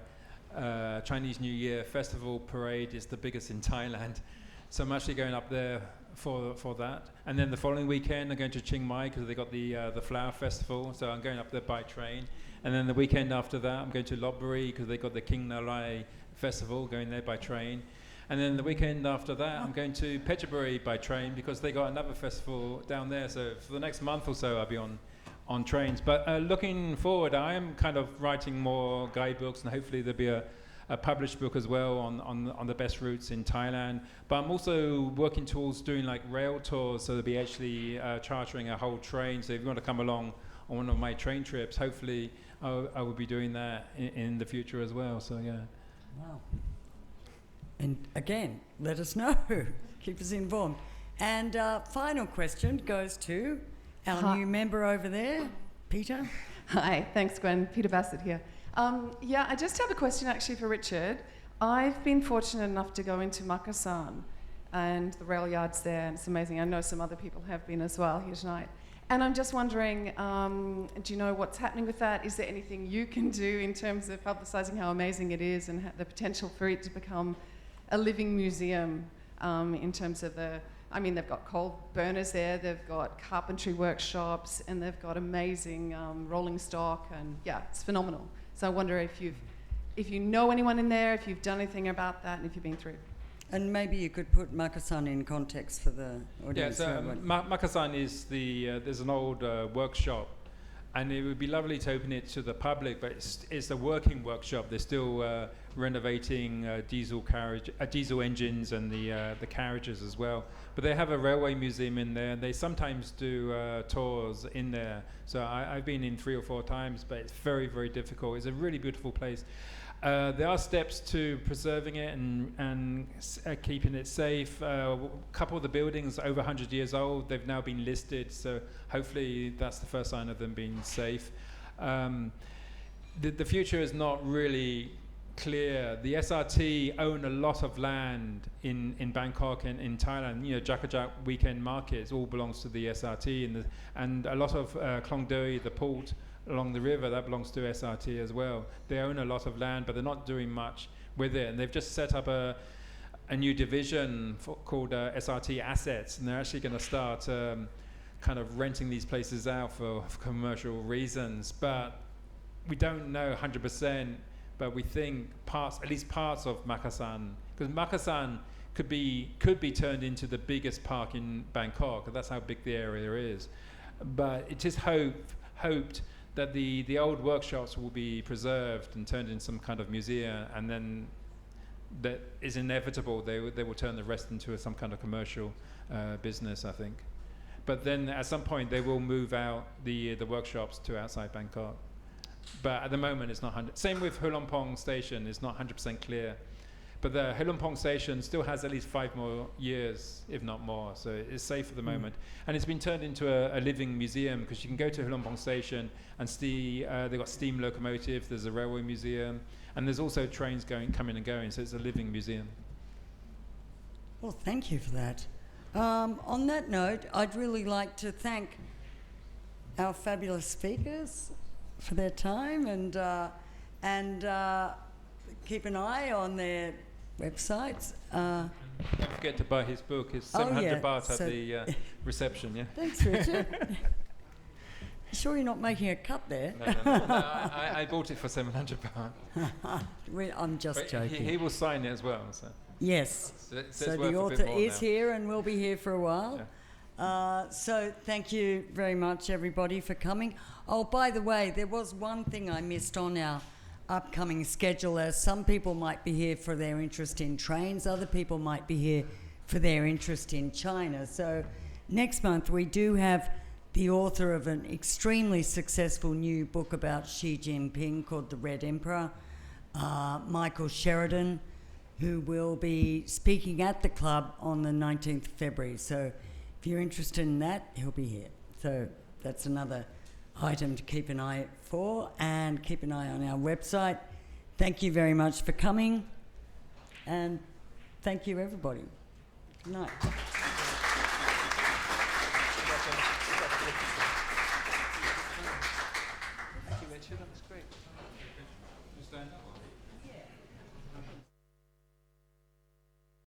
Chinese New Year Festival Parade. It's the biggest in Thailand. So I'm actually going up there for that. And then the following weekend, I'm going to Chiang Mai because they got the flower festival. So I'm going up there by train. And then the weekend after that, I'm going to Lopburi because they got the King Nalai festival, going there by train. And then the weekend after that, I'm going to Phetchaburi by train because they got another festival down there. So for the next month or so, I'll be on trains. But looking forward, I am kind of writing more guidebooks, and hopefully there'll be a published book as well on the best routes in Thailand. But I'm also working towards doing like rail tours, so they'll be actually chartering a whole train. So if you want to come along on one of my train trips, hopefully I will be doing that in the future as well. So yeah. Wow. And again, let us know. Keep us informed. And final question goes to our new member over there, Peter. Hi, thanks Gwen. Peter Bassett here. Yeah, I just have a question actually for Richard. I've been fortunate enough to go into Makassar and the rail yards there, and it's amazing. I know some other people have been as well here tonight. And I'm just wondering, do you know what's happening with that? Is there anything you can do in terms of publicising how amazing it is and the potential for it to become a living museum in terms of they've got coal burners there, they've got carpentry workshops, and they've got amazing rolling stock, and yeah, it's phenomenal. So I wonder if you know anyone in there, if you've done anything about that, and if you've been through. And maybe you could put Makassar in context for the audience. Yeah, so Makassar is there's an old workshop, and it would be lovely to open it to the public, but it's a working workshop. They're still renovating diesel engines and the carriages as well. But they have a railway museum in there, and they sometimes do tours in there. So I've been in 3 or 4 times, but it's very, very difficult. It's a really beautiful place. There are steps to preserving it and keeping it safe. A couple of the buildings over 100 years old, they've now been listed, so hopefully that's the first sign of them being safe. The future is not really clear. The SRT own a lot of land in Bangkok and in Thailand. You know, Jakajak weekend markets all belongs to the SRT, and a lot of Klong Doi, the port along the river, that belongs to SRT as well. They own a lot of land, but they're not doing much with it. And they've just set up a new division called SRT Assets, and they're actually going to start kind of renting these places out for commercial reasons. But we don't know 100%, but we think at least parts of Makassar, because Makassar could be turned into the biggest park in Bangkok. That's how big the area is. But it is hoped that the old workshops will be preserved and turned into some kind of museum, and then that is inevitable. They will turn the rest into some kind of commercial business, I think. But then at some point they will move out the workshops to outside Bangkok. But at the moment it's not 100%. Same with Hulompong Station, it's not 100% clear. But the Hulompong Station still has at least 5 more years, if not more, so it's safe for the moment. And it's been turned into a living museum, because you can go to Hulompong Station and see they've got steam locomotives, there's a railway museum, and there's also trains coming and going, so it's a living museum. Well, thank you for that. On that note, I'd really like to thank our fabulous speakers for their time, and keep an eye on their websites. Don't forget to buy his book. It's 700 baht at the reception, yeah? Thanks, Richard. Sure you're not making a cut there? No, I bought it for 700 baht. I'm just joking. He will sign it as well. So. Yes. So the author is here and will be here for a while. Yeah. So thank you very much, everybody, for coming. Oh, by the way, there was one thing I missed on our upcoming schedule, as some people might be here for their interest in trains, other people might be here for their interest in China. So next month we do have the author of an extremely successful new book about Xi Jinping called The Red Emperor, Michael Sheridan, who will be speaking at the club on the 19th of February. So if you're interested in that, he'll be here. So that's another item to keep an eye for, and keep an eye on our website. Thank you very much for coming, and thank you, everybody. Good night. Thank you, Richard. That was great. You stand up.